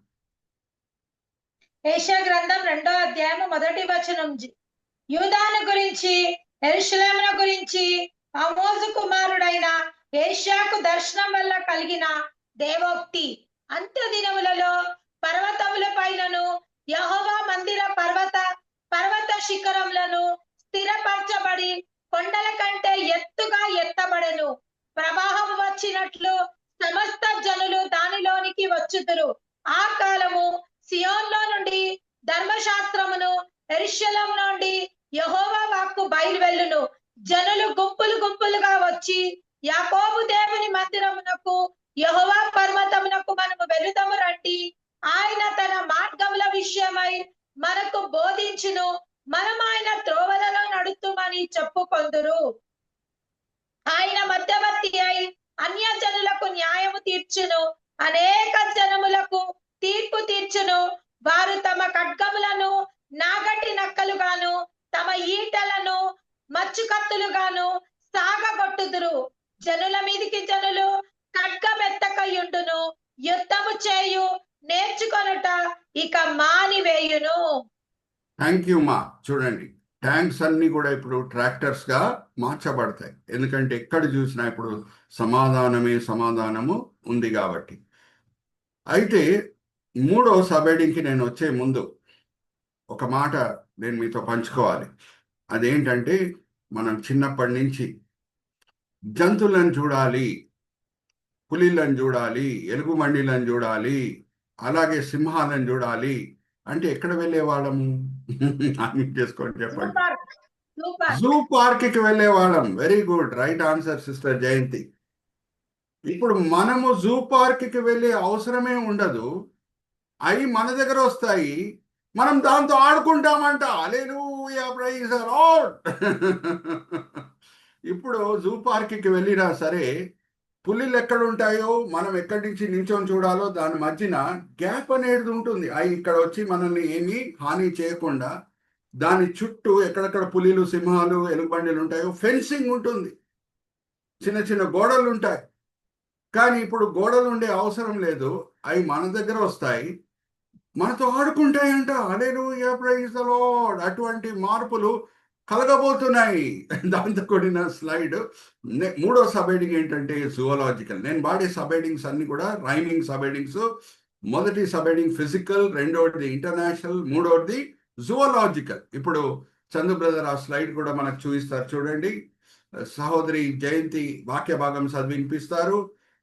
యెషయా గ్రంథం 2వ అధ్యాయము 1వ వచనం. యూదాను గురించి, యెరూషలేమును గురించి ఆమోజు కుమారుడైన యెషయాకు దర్శనం వల్ల కలిగిన దేవోక్తి. అంత్య దినములలో పర్వతముల పైనను యెహోవా మందిర పర్వత శిఖరములను స్థిరపరచబడి కొండల కంటే ఎత్తుగా ఎత్తబడెను. ప్రవాహం వచ్చినట్లు సమస్త జనులు దానిలోనికి వచ్చుదురు. ఆ కాలము సియోన్లో నుండి ధర్మశాస్త్రమును, యెరూషలేము నుండి యెహోవా వాక్కు బయలువెళ్ళును. జనులు గుంపులు గుంపులుగా వచ్చి యాకోబు దేవుని మందిరమునకు, యెహోవా పర్వతమునకు మనము వెళుదము రండి. ఆయన తన మార్గముల విషయమై మనకు బోధించును. మనం ఆయన త్రోవలలో నడుతుమని చెప్పుకొందురు. ఆయన మధ్యవర్తి అయి అన్య జనులకు న్యాయము తీర్చును. అనేక జనములకు తీర్పు తీర్చును. వారు తమ ఖడ్గములను నాగటి నక్కలుగాను, తమ ఈటలను మచ్చుకత్తులుగాను సాగగొట్టుదురు. జనుల మీదికి జనులు ఖడ్గమెత్తకయుండును. యుద్ధము చేయు నేర్చుకొనుట ఇక మానివేయును. థ్యాంక్ యూ మా. చూడండి, ట్యాంక్స్ అన్ని కూడా ఇప్పుడు ట్రాక్టర్స్ గా మార్చబడతాయి. ఎందుకంటే ఎక్కడ చూసినా ఇప్పుడు సమాధానము ఉంది కాబట్టి. అయితే 3వ సబ్-హెడ్డింగ్కి నేను వచ్చే ముందు ఒక మాట నేను మీతో పంచుకోవాలి. అదేంటంటే, మనం చిన్నప్పటి నుంచి జంతువులను చూడాలి, పులిలను చూడాలి, ఎలుగుబండిలను చూడాలి, అలాగే సింహాలను చూడాలి అంటే ఎక్కడ వెళ్ళేవాళ్ళము? చేసుకోండి, చెప్పండి. జూ పార్క్కి వెళ్ళేవాళ్ళం. Very good, right answer sister Jayanthi. ఇప్పుడు మనము జూ పార్క్కి వెళ్ళే అవసరమే ఉండదు. అవి మన దగ్గర వస్తాయి, మనం దాంతో ఆడుకుంటామంట. హల్లెలూయా, ప్రైజ్ ది లార్డ్. ఇప్పుడు జూ పార్క్కి వెళ్ళినా సరే, పులిలు ఎక్కడ ఉంటాయో, మనం ఎక్కడి నుంచి నించొని చూడాలో దాని మధ్యన గ్యాప్ అనేది ఉంటుంది. అవి ఇక్కడ వచ్చి మనల్ని ఏమీ హాని చేయకుండా దాని చుట్టూ ఎక్కడెక్కడ పులిలు, సింహాలు, ఎలుగుబండిలు ఉంటాయో ఫెన్సింగ్ ఉంటుంది, చిన్న చిన్న గోడలు ఉంటాయి. కానీ ఇప్పుడు గోడలు ఉండే అవసరం లేదు, అవి మన దగ్గర వస్తాయి, మనతో ఆడుకుంటాయంట. హల్లెలూయా, ప్రైజ్ ది లార్డ్. అటువంటి మార్పులు కలగబోతున్నాయి. దాంతో కూడిన స్లైడ్. 3వ సబ్-హెడ్డింగ్ ఏంటంటే జువలాజికల్. నేను వాడే సబ్-హెడ్డింగ్స్ అన్ని కూడా రైమింగ్ సబ్-హెడ్డింగ్స్. మొదటి సబ్-హెడ్డింగ్ ఫిజికల్, రెండవది ఇంటర్నేషనల్, మూడవది జువలాజికల్. ఇప్పుడు చందు బ్రదర్ ఆ స్లైడ్ కూడా మనకు చూపిస్తారు, చూడండి. సహోదరి జయంతి వాక్య భాగం చదివినిపిస్తారు.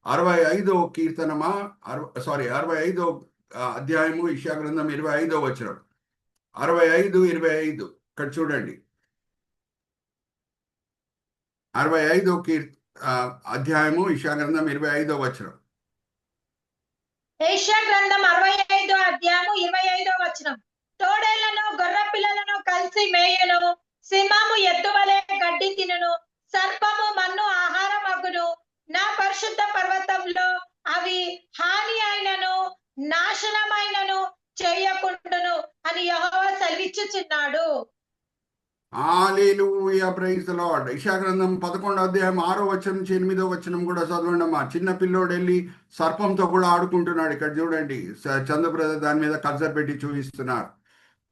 65వ కీర్తనమా 65వ అధ్యాయము యెషయా గ్రంథం 25వ వచనం. 65:25 ఇక్కడ చూడండి. 65వ అధ్యాయము యెషయా గ్రంథం 25వ వచనం. యెషయా గ్రంథం 65వ అధ్యాయము 25వ వచనం. తోడేళ్లను గొర్రె పిల్లలను కలిసి మేయును. సింహము ఎద్దు వలె గడ్డి తినును. సర్పము మన్ను ఆహారమగును. నా పరిశుద్ధ పర్వతంలో అవి హాని అయినను నాశనమైనను చేయకుండును అని యెహోవా సెలవిచ్చుచున్నాడు. హల్లెలూయా, ప్రైజ్ ది లార్డ్. యెషయా గ్రంథం 11వ అధ్యాయం 6వ వచనం నుంచి 8వ వచనం కూడా చదవండి అమ్మా. చిన్న పిల్లోడు వెళ్ళి సర్పంతో కూడా ఆడుకుంటున్నాడు. ఇక్కడ చూడండి, చంద్ర బ్రదర్ దాని మీద కర్సర్ పెట్టి చూపిస్తున్నారు.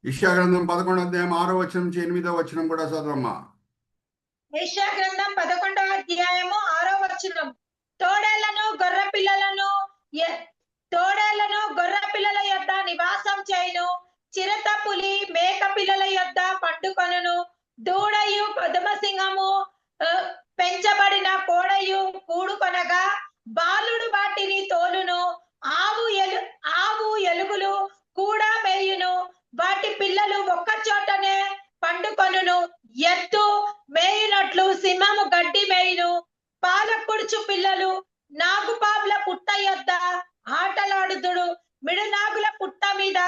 యెషయా గ్రంథం 11వ అధ్యాయం 6వ వచనం నుంచి 8వ వచనం కూడా చదవమ్మా. యెషయా గ్రంథం 11వ అధ్యాయము 6వ వచనం. తోడేళ్లను గొర్రె పిల్లల యొద్ద నివాసం చేయును. చిరత పులి మేక పిల్లల యొద్ద పండుకొనును. దూడయు పదమ సింహము పెంచబడిన కోడయు కూడుకొనగా బాలుడు వాటిని తోలును. ఆవు ఎలుగులు కూడా మేయును. వాటి పిల్లలు ఒక్క చోటనే పండుకొనును. ఎద్దు మేయునట్లు సింహము గడ్డి మేయును. పాలకుడుచు పిల్లలు నాగుపాముల పుట్ట యొద్ద ఆటలాడుదుడు. మిడనాగుల పుట్ట మీద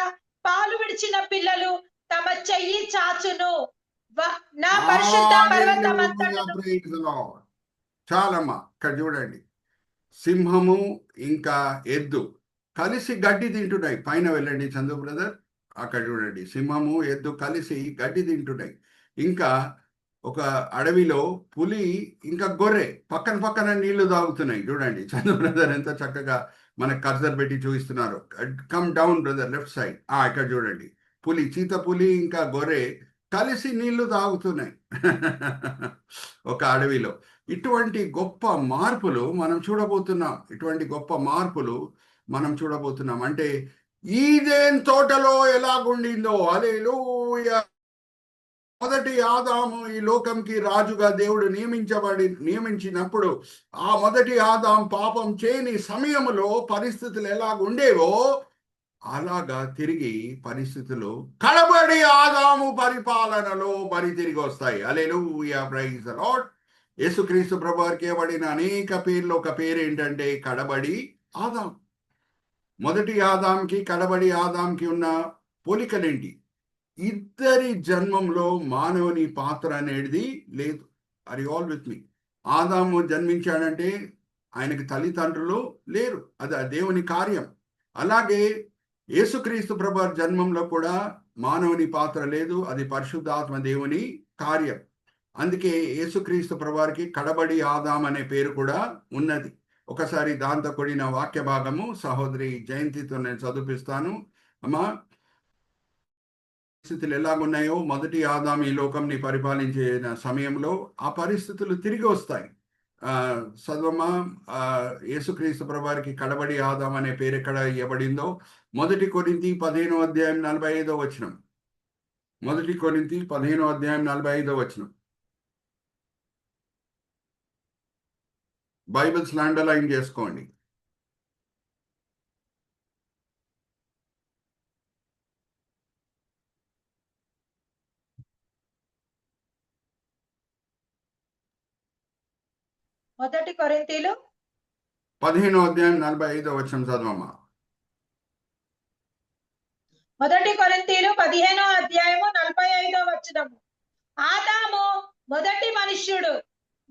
పాలు విడిచిన పిల్లలు తమ చెయ్యి చాచును. నా పరిశుద్ధ పర్వతమంతటను. చాలమ్మా, ఇక్కడ చూడండి, సింహము ఇంకా ఎద్దు కలిసి గడ్డి తింటున్నాయి. పైన వెళ్ళండి చందు బ్రదర్, అక్కడ చూడండి, సింహము ఎద్దు కలిసి గడ్డి తింటున్నాయి. ఇంకా ఒక అడవిలో పులి ఇంకా గొర్రె పక్కన పక్కన నీళ్లు తాగుతున్నాయి. చూడండి చంద్ర బ్రదర్ ఎంత చక్కగా మనకు కర్సర్ పెట్టి చూపిస్తున్నారు. Come down brother, left side. ఇక్కడ చూడండి, పులి, చీత పులి ఇంకా గొర్రె కలిసి నీళ్లు తాగుతున్నాయి ఒక అడవిలో. ఇటువంటి గొప్ప మార్పులు మనం చూడబోతున్నాం. అంటే ఈదేన్ తోటలో ఎలాగుండిందో, హల్లెలూయా, మొదటి ఆదాము ఈ లోకంకి రాజుగా దేవుడు నియమించినప్పుడు ఆ మొదటి ఆదాం పాపం చేయని సమయంలో పరిస్థితులు ఎలాగుండేవో అలాగా తిరిగి పరిస్థితులు కడబడి ఆదాము పరిపాలనలో మరి తిరిగి వస్తాయి. హల్లెలూయా, ప్రైజ్ ది లార్డ్. యేసుక్రీస్తు ప్రభువారికి ఇవ్వబడిన అనేక పేర్లు ఒక పేరు ఏంటంటే కడబడి ఆదాం. మొదటి ఆదాంకి కడబడి ఆదాంకి ఉన్న పోలికలేంటి? ఇద్దరి జన్మంలో మానవుని పాత్ర అనేది లేదు. ఆర్ యు ఆల్ విత్ మీ? ఆదాము జన్మించాడంటే ఆయనకి తల్లిదండ్రులు లేరు, అది దేవుని కార్యం. అలాగే యేసుక్రీస్తు ప్రభువారి జన్మంలో కూడా మానవుని పాత్ర లేదు, అది పరిశుద్ధాత్మ దేవుని కార్యం. అందుకే యేసుక్రీస్తు ప్రభువారికి కడబడి ఆదాం అనే పేరు కూడా ఉన్నది. ఒకసారి దాంతో కూడిన వాక్య భాగము సహోదరి జయంతితో నేను చదివిస్తాను. అమ్మా, పరిస్థితులు ఎలాగున్నాయో మొదటి ఆదాం ఈ లోకంని పరిపాలించిన సమయంలో ఆ పరిస్థితులు తిరిగి వస్తాయి. చదవమ్మా, యేసుక్రీస్తు ప్రభువారికి కడబడి ఆదాం అనే పేరు ఎక్కడ ఇవ్వబడిందో 1 కొరింథీ 15వ అధ్యాయం 45వ వచనం. 1 కొరింథీ 15వ అధ్యాయం 45వ వచనం. బైబిల్స్ అండర్లైన్ చేసుకోండి. మొదటి కొరింథీలు 15వ అధ్యాయం 45వ వచనం చదవమ్మా. 1 కొరింథీలు 15వ అధ్యాయము 45వ వచనము. ఆదాము మొదటి మనుష్యుడు,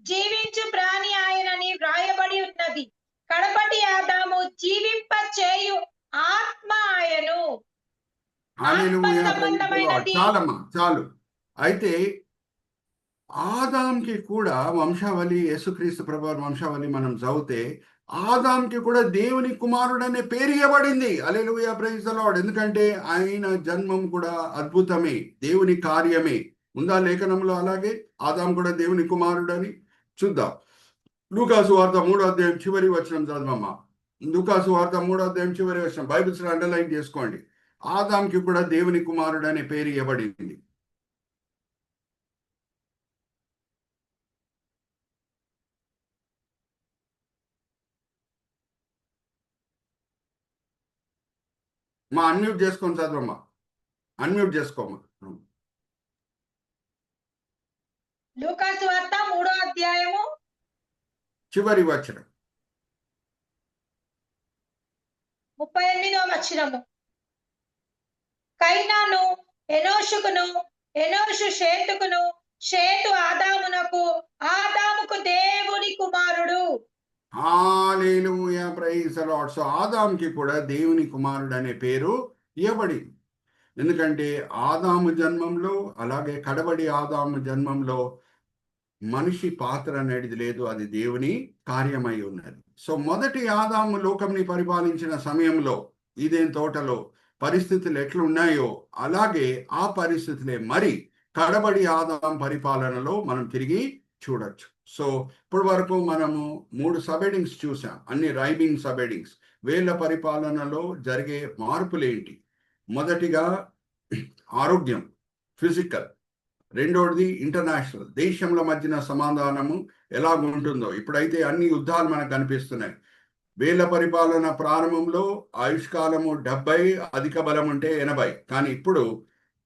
జీవించు ప్రాణి ఆయనని వ్రాయబడి ఉన్నది. కడపటి ఆదాము జీవింప చేయు ఆత్మ ఆయను. చాలమ్మా, చాలు. అయితే ఆదాంకి కూడా వంశావళి, యేసుక్రీస్తు ప్రభువారి వంశావళి మనం చదివితే ఆదాంకి కూడా దేవుని కుమారుడు అనే పేరు ఇవ్వబడింది. హల్లెలూయా, ప్రైజ్ ది లార్డ్. ఎందుకంటే ఆయన జన్మం కూడా అద్భుతమే, దేవుని కార్యమే. ఉందా లేఖనంలో అలాగే ఆదాం కూడా దేవుని కుమారుడు అని? చూద్దాం. లూకాసు వార్త 3వ అధ్యాయం చివరి వచనం చదవమ్మా. లూకాసు వార్త 3వ అధ్యాయం చివరి వచనం బైబిల్స్ అండర్లైన్ చేసుకోండి. ఆదాంకి కూడా దేవుని కుమారుడు అనే పేరు ఇవ్వబడింది. మా అన్మ్యూట్ చేసుకొని చదవమ్మా, అన్మ్యూట్ చేసుకోమ్మా. లూకాసు వార్త 3వ అధ్యాయము చివరి వచనం 38వ వచనము. కైనాను ఎనోషుకును, ఎనోషు షేతుకును, షేతు ఆదామునకు, ఆదాముకు దేవుని కుమారుడు. హల్లెలూయా, ప్రైజ్ ది లార్డ్. సో ఆదాంకి కూడా దేవుని కుమారుడు అనే పేరు ఇవ్వబడింది. ఎందుకంటే ఆదాము జన్మంలో అలాగే కడబడి ఆదాము జన్మంలో మనిషి పాత్ర అనేది లేదు, అది దేవుని కార్యమై ఉన్నది. సో మొదటి ఆదాము లోకంని పరిపాలించిన సమయంలో ఈదేన్ తోటలో పరిస్థితులు ఎట్లున్నాయో అలాగే ఆ పరిస్థితులే మరి కడబడి ఆదాం పరిపాలనలో మనం తిరిగి చూడొచ్చు. సో ఇప్పటి వరకు మనము 3 సబ్-హెడ్డింగ్స్ చూసాం, అన్ని రైమింగ్ సబ్-హెడ్డింగ్స్. వీళ్ళ పరిపాలనలో జరిగే మార్పులేంటి? మొదటిగా ఆరోగ్యం, ఫిజికల్. రెండోది ఇంటర్నేషనల్, దేశంల మధ్యన సమాధానము ఎలాగుంటుందో. ఇప్పుడైతే అన్ని యుద్ధాలు మనకు కనిపిస్తున్నాయి. వీళ్ళ పరిపాలన ప్రారంభంలో ఆయుష్కాలము 70, అధిక బలం ఉంటే 80. కానీ ఇప్పుడు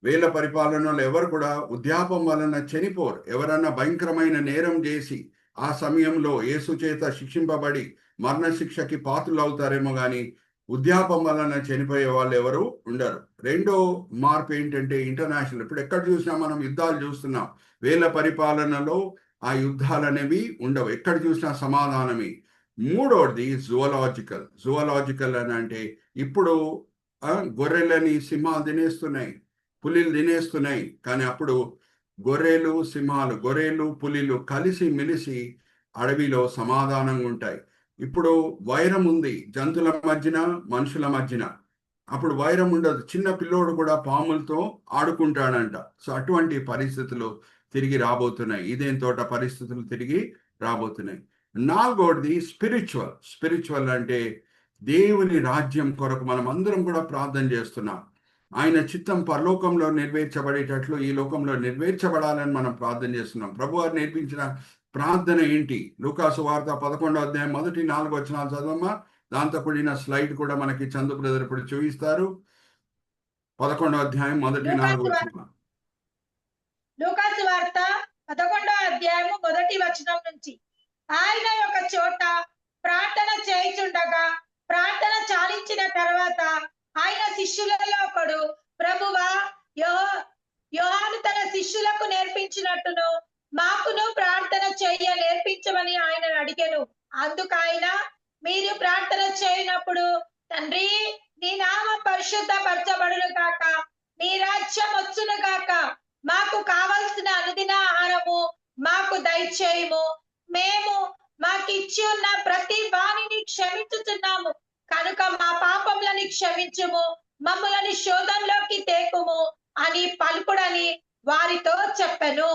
వీళ్ళ పరిపాలనలో ఎవరు కూడా వృద్ధాపం వలన చనిపోరు. ఎవరన్నా భయంకరమైన నేరం చేసి ఆ సమయంలో యేసు చేత శిక్షింపబడి మరణశిక్షకి పాత్రలు అవుతారేమో కానీ వృద్ధాపం వలన చనిపోయే వాళ్ళు ఎవరు ఉండరు. రెండో మార్పు ఏంటంటే ఇంటర్నేషనల్. ఇప్పుడు ఎక్కడ చూసినా మనం యుద్ధాలు చూస్తున్నాం. వీళ్ళ పరిపాలనలో ఆ యుద్ధాలు అనేవి ఉండవు, ఎక్కడ చూసినా సమాధానమే. మూడోది జువలాజికల్ అని అంటే ఇప్పుడు గొర్రెలని సింహాలు తినేస్తున్నాయి, పులిలు తినేస్తున్నాయి. కానీ అప్పుడు గొర్రెలు సింహాలు, గొర్రెలు పులిలు కలిసి మెలిసి అడవిలో సమాధానంగా ఉంటాయి. ఇప్పుడు వైరం ఉంది జంతువుల మధ్యన, మనుషుల మధ్యన. అప్పుడు వైరం ఉండదు. చిన్న పిల్లోడు కూడా పాములతో ఆడుకుంటాడంట. సో అటువంటి పరిస్థితులు తిరిగి రాబోతున్నాయి. ఇదేం తోట పరిస్థితులు తిరిగి రాబోతున్నాయి. నాలుగోది స్పిరిచువల్. స్పిరిచువల్ అంటే దేవుని రాజ్యం కొరకు మనం అందరం కూడా ప్రార్థన చేస్తున్నాం. ఆయన చిత్తం పరలోకంలో నెరవేర్చబడేటట్లు ఈ లోకంలో నెరవేర్చబడాలని మనం ప్రార్థన చేస్తున్నాం. ప్రభువారు నేర్పించిన ప్రార్థన ఏంటి? లూకాసు వార్త 11వ అధ్యాయం 1-4 వచనాలు చదవమ్మా. దాంతో కూడిన స్లైడ్ కూడా మనకి చందు బ్రదర్ ఇప్పుడు చూపిస్తారు. 11వ అధ్యాయం 1-4 వచనాలు. లూకాసు వార్త 11వ అధ్యాయము 1వ వచనం నుంచి. ఆయన ఒక చోట ప్రార్థన చేయుచుండగా ప్రార్థన చాలించిన తర్వాత ఆయన శిష్యులలో ఒకడు, ప్రభువా, యోహాను తన శిష్యులకు నేర్పించినట్టును మాకును ప్రార్థన చెయ్య నేర్పించమని ఆయన అడిగెను. అందుకు ఆయన, మీరు ప్రార్థన చేయనప్పుడు, తండ్రి, నీ నామం పరిశుద్ధపరచబడును గాక, నీ రాజ్యం వచ్చును గాక, మాకు కావలసిన అనుదిన ఆహారము మాకు దయచేయము, మేము మాకిచ్చి ఉన్న ప్రతి వాణిని క్షమించుచున్నాము కనుక మా పాపములని క్షమించుము, మమ్ములని శోధంలోకి తేకుము అని పలుకుడని వారితో చెప్పెను.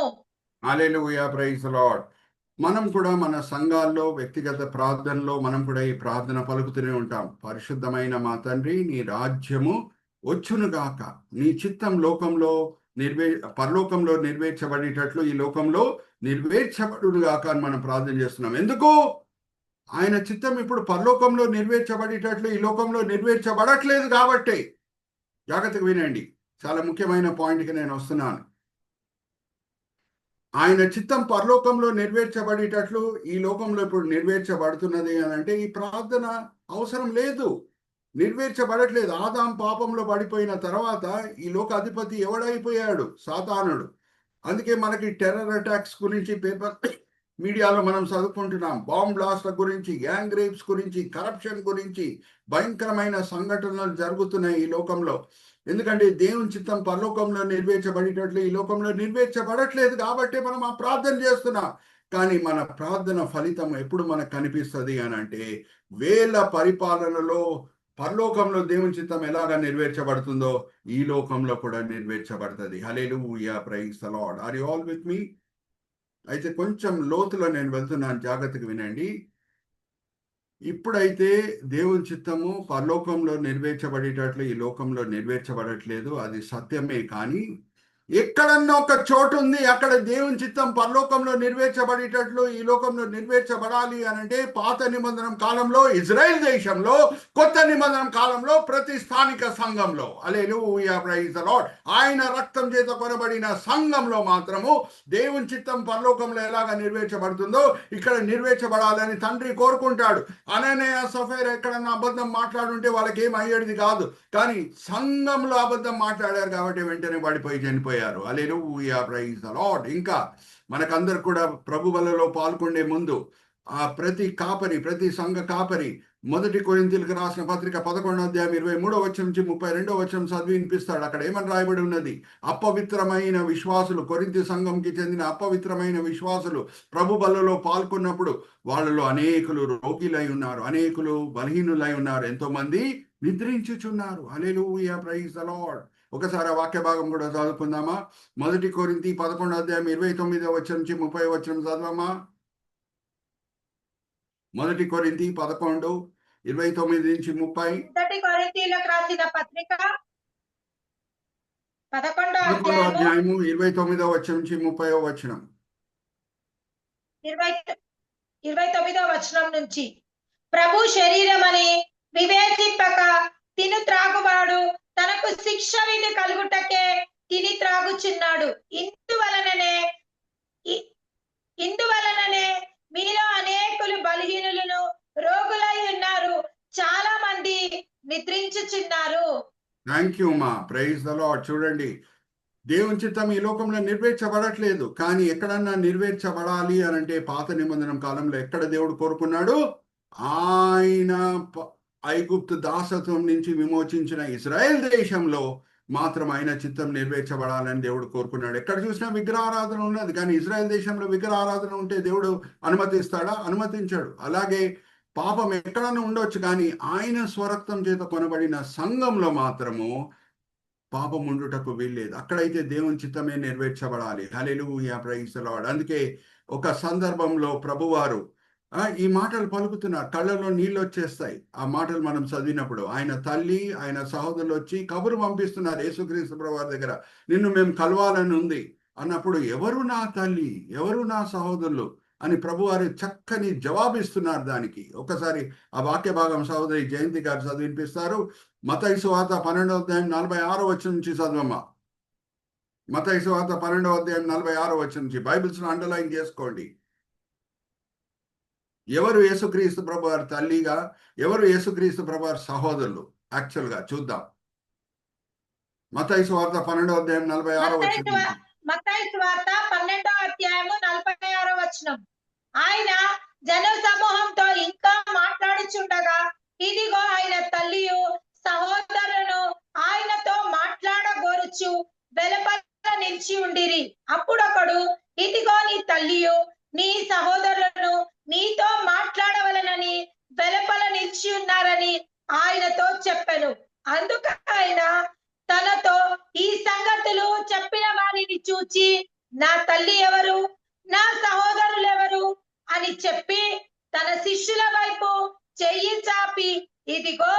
హల్లెలూయా, ప్రైజ్ ది లార్డ్. మనం కూడా మన సంఘాల్లో వ్యక్తిగత ప్రార్థనలో మనం కూడా ఈ ప్రార్థన పలుకుతూనే ఉంటాం. పరిశుద్ధమైన మా తండ్రి, నీ రాజ్యము వచ్చునుగాక, నీ చిత్తం లోకంలో పరలోకంలో నెరవేర్చబడేటట్లు ఈ లోకంలో నెరవేర్చబడునుగాక అని మనం ప్రార్థన చేస్తున్నాం. ఎందుకు? ఆయన చిత్తం ఇప్పుడు పరలోకంలో నెరవేర్చబడేటట్లు ఈ లోకంలో నెరవేర్చబడట్లేదు కాబట్టి. జాగ్రత్తగా వినండి, చాలా ముఖ్యమైన పాయింట్కి నేను వస్తున్నాను. ఆయన చిత్తం పరలోకంలో నెరవేర్చబడేటట్లు ఈ లోకంలో ఇప్పుడు నెరవేర్చబడుతున్నది అని అంటే ఈ ప్రార్థన అవసరం లేదు, నెరవేర్చబడట్లేదు. ఆదాం పాపంలో పడిపోయిన తర్వాత ఈ లోక అధిపతి ఎవడైపోయాడు? సాతానుడు. అందుకే మనకి టెర్రర్ అటాక్స్ గురించి పేపర్ మీడియాలో మనం చదువుకుంటున్నాం. బాంబ్ బ్లాస్ట్ల గురించి, గ్యాంగ్ రేప్స్ గురించి, కరప్షన్ గురించి భయంకరమైన సంఘటనలు జరుగుతున్నాయి ఈ లోకంలో. ఎందుకంటే దేవుని చిత్తం పరలోకంలో నెరవేర్చబడేటట్లు ఈ లోకంలో నెరవేర్చబడట్లేదు కాబట్టి మనం ఆ ప్రార్థన చేస్తున్నాం. కానీ మన ప్రార్థన ఫలితం ఎప్పుడు మనకు కనిపిస్తుంది అని అంటే, వేల పరిపాలనలో పరలోకంలో దేవుని చిత్తం ఎలాగా నెరవేర్చబడుతుందో ఈ లోకంలో కూడా నెరవేర్చబడుతుంది. Hallelujah, praise the Lord. Are you all with me? అయితే కొంచెం లోతులో నేను వెళ్తున్నాను, జాగ్రత్తగా వినండి. ఇప్పుడైతే దేవుని చిత్తము పరలోకంలో నెరవేర్చబడేటట్లు ఈ లోకంలో నెరవేర్చబడట్లేదు, అది సత్యమే. కానీ ఎక్కడన్నా ఒక చోటు ఉంది అక్కడ దేవుని చిత్తం పరలోకంలో నెరవేర్చబడేటట్లు ఈ లోకంలో నెరవేర్చబడాలి అని అంటే, పాత నిబంధన కాలంలో ఇజ్రాయెల్ దేశంలో, కొత్త నిబంధన కాలంలో ప్రతి స్థానిక సంఘంలో. హల్లెలూయా, ప్రైజ్ ది లార్డ్. ఆయన రక్తం చేత కొనబడిన సంఘంలో మాత్రము దేవుని చిత్తం పరలోకంలో ఎలాగ నెరవేర్చబడుతుందో ఇక్కడ నెరవేర్చబడాలని తండ్రి కోరుకుంటాడు. అననీయ సఫీరా ఎక్కడన్నా అబద్ధం మాట్లాడుంటే వాళ్ళకి ఏం అయ్యేది కాదు, కానీ సంఘంలో అబద్ధం మాట్లాడారు కాబట్టి వెంటనే పడిపోయి చనిపోయారు. హల్లెలూయా, ప్రైజ్ ది లార్డ్. ఇంకా మనకందరు కూడా ప్రభు బలలో పాల్గొనే ముందు ప్రతి కాపరి, ప్రతి సంఘ కాపరి 1 కొరింథీయులకు రాసిన పత్రిక 11వ అధ్యాయం 23వ వచనం నుంచి 32వ వచనం చదివి వినిపిస్తాడు. అక్కడ ఏమని రాయబడి ఉన్నది? అపవిత్రమైన విశ్వాసులు, కొరింథీ సంఘంకి చెందిన అపవిత్రమైన విశ్వాసులు ప్రభు బలలో పాల్గొన్నప్పుడు వాళ్ళలో అనేకులు రోగిలై ఉన్నారు, అనేకులు బలహీనులై ఉన్నారు, ఎంతో మంది నిద్రించుచున్నారు. హల్లెలూయా, ప్రైజ్ ది లార్డ్. ఒకసారి ఆ వాక్య భాగం కూడా చదువుకుందామా? 1 కొరింథీ 11వ అధ్యాయం 29వ వచనం నుంచి 30వ వచనం చదవమా. 1 కొరింథీ 11, 29 నుంచి 30. 1 కొరింథీయులకు రాసిన పత్రిక 11వ అధ్యాయము 29వ వచనం నుంచి 30వ వచనం. 29వ వచనం నుంచి. ప్రభు శరీరమని వివేచింపక తిను త్రాగువాడు తనకు శిక్ష విధి కలుగుటకే తిని త్రాగుచున్నాడు. ఇందువలననే మీలో అనేకులు బలహీనులను రోగులై ఉన్నారు, చాలా మంది నిద్రించుచున్నారు. థ్యాంక్ యూ మా, ప్రైజ్ ది లార్డ్. చూడండి, దేవుని చిత్తం ఈ లోకంలో నెరవేర్చబడట్లేదు, కానీ ఎక్కడన్నా నెరవేర్చబడాలి అని అంటే పాత నిబంధన కాలంలో ఎక్కడ దేవుడు కోరుకున్నాడు? ఆయన ఐగుప్తు దాసత్వం నుంచి విమోచించిన ఇజ్రాయెల్ దేశంలో మాత్రం ఆయన చిత్తం నెరవేర్చబడాలని దేవుడు కోరుకున్నాడు. ఎక్కడ చూసినా విగ్రహారాధన ఉన్నది, కానీ ఇజ్రాయెల్ దేశంలో విగ్రహారాధన ఉంటే దేవుడు అనుమతిస్తాడా? అనుమతించాడు. అలాగే పాపం ఎక్కడైనా ఉండొచ్చు, కానీ ఆయన స్వరక్తం చేత కొనబడిన సంఘంలో మాత్రము పాపం ఉండుటకు వీల్లేదు. అక్కడైతే దేవుని చిత్తమే నెరవేర్చబడాలి. హల్లెలూయా, ప్రైజ్ ది లార్డ్. అందుకే ఒక సందర్భంలో ప్రభువారు ఈ మాటలు పలుకుతున్నారు, కళ్ళలో నీళ్ళు వచ్చేస్తాయి ఆ మాటలు మనం చదివినప్పుడు. ఆయన తల్లి, ఆయన సహోదరులు వచ్చి కబురు పంపిస్తున్నారు యేసుక్రీస్తు ప్రభువారి దగ్గర, నిన్ను మేము కలవాలని ఉంది అన్నప్పుడు, ఎవరు నా తల్లి, ఎవరు నా సహోదరులు అని ప్రభువారు చక్కని జవాబిస్తున్నారు దానికి. ఒకసారి ఆ వాక్య భాగం సహోదరి జయంతి గారు చదివినిపిస్తారు. మత్తయి సువార్త 12వ అధ్యాయం 46వ వచనం నుంచి చదవమ్మా. మత్తయి సువార్త 12వ అధ్యాయం 46వ వచనం నుంచి. బైబిల్స్ ను అండర్లైన్ చేసుకోండి. ఎవరు యేసుక్రీస్తు ప్రభువారి తల్లిగా, ఎవరు యేసుక్రీస్తు ప్రభువారి సహోదరులు యాక్చువల్ గా చూద్దాం. మత్తయి సువార్త 12వ అధ్యాయం 46వ వచనం నుంచి. మత్తయి సువార్త 12వ అధ్యాయము 46వ వచనం. ఆయన జన సమూహంతో ఇంకా మాట్లాడుచుండగా, ఇదిగో ఆయన తల్లియు సహోదరులను ఆయనతో మాట్లాడగోరుచు వెలుపల నిలిచి ఉండిరి. అప్పుడొకడు, ఇదిగో నీ తల్లియు నీ సహోదరులను నీతో మాట్లాడవలనని వెలుపల నిలిచి ఉన్నారని ఆయనతో చెప్పెను. అందుకు ఆయన తనతో, ఈ సంగతులు చెప్పిన వారిని చూచి, నా తల్లి ఎవరు, నా సహోదరులు ఎవరు అని చెప్పి తన శిష్యుల వైపు చెయ్యి చాపి, ఇదిగో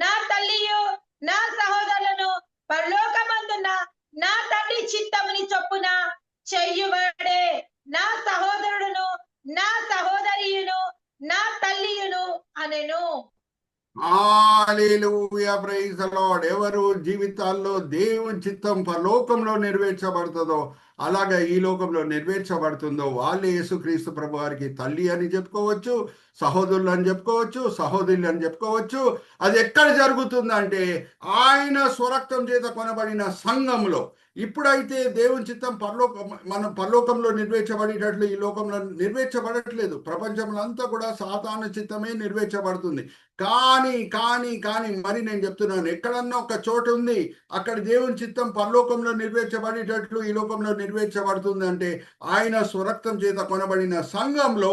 నా తల్లియు నా సహోదరులను పరలోకమందున్న నా తండ్రి చిత్తముని చొప్పున చెయ్యువాడే నా సహోదరుడును నా సహోదరియును నా తల్లియును అనెను. హల్లెలూయా, ప్రైజ్ ది లార్డ్. ఎవరు జీవితాల్లో దేవుని చిత్తం పరలోకంలో నెరవేర్చబడుతుందో, అలాగే ఈ లోకంలో నెరవేర్చబడుతుందో, వాళ్ళే యేసుక్రీస్తు ప్రభువారికి తల్లి అని చెప్పుకోవచ్చు, సహోదరులు అని చెప్పుకోవచ్చు, సహోదరులు అని చెప్పుకోవచ్చు. అది ఎక్కడ జరుగుతుందంటే ఆయన స్వరక్తం చేత కొనబడిన సంఘంలో. ఇప్పుడైతే దేవుని చిత్తం మనం పరలోకంలో నెరవేర్చబడేటట్లు ఈ లోకంలో నెరవేర్చబడట్లేదు. ప్రపంచంలో అంతా కూడా సాతాను చిత్తమే నెరవేర్చబడుతుంది. కానీ కానీ కానీ మరి నేను చెప్తున్నాను, ఎక్కడన్నా ఒక చోటు ఉంది అక్కడ దేవుని చిత్తం పరలోకంలో నెరవేర్చబడేటట్లు ఈ లోకంలో నెరవేర్చబడుతుంది అంటే ఆయన స్వరక్తం చేత కొనబడిన సంఘంలో.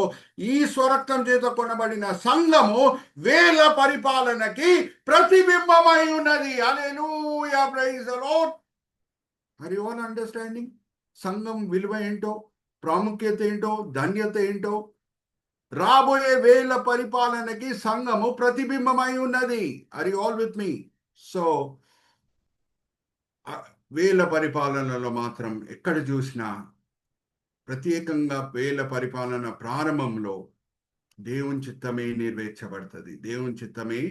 ఈ స్వరక్తం చేత కొనబడిన సంఘము వేల పరిపాలనకి ప్రతిబింబమై ఉన్నది. Hallelujah, praise the Lord. Are you all understanding? సంఘం విలువ ఏంటో, ప్రాముఖ్యత ఏంటో, ధన్యత ఏంటో. రాబోయే వేల పరిపాలనకి సంఘము ప్రతిబింబమై ఉన్నది. Are you all with me? So వేల పరిపాలనలో మాత్రం ఎక్కడ చూసినా, ప్రత్యేకంగా వేల పరిపాలన ప్రారంభంలో దేవుని చిత్తమే నెరవేర్చబడుతుంది, దేవుని చిత్తమే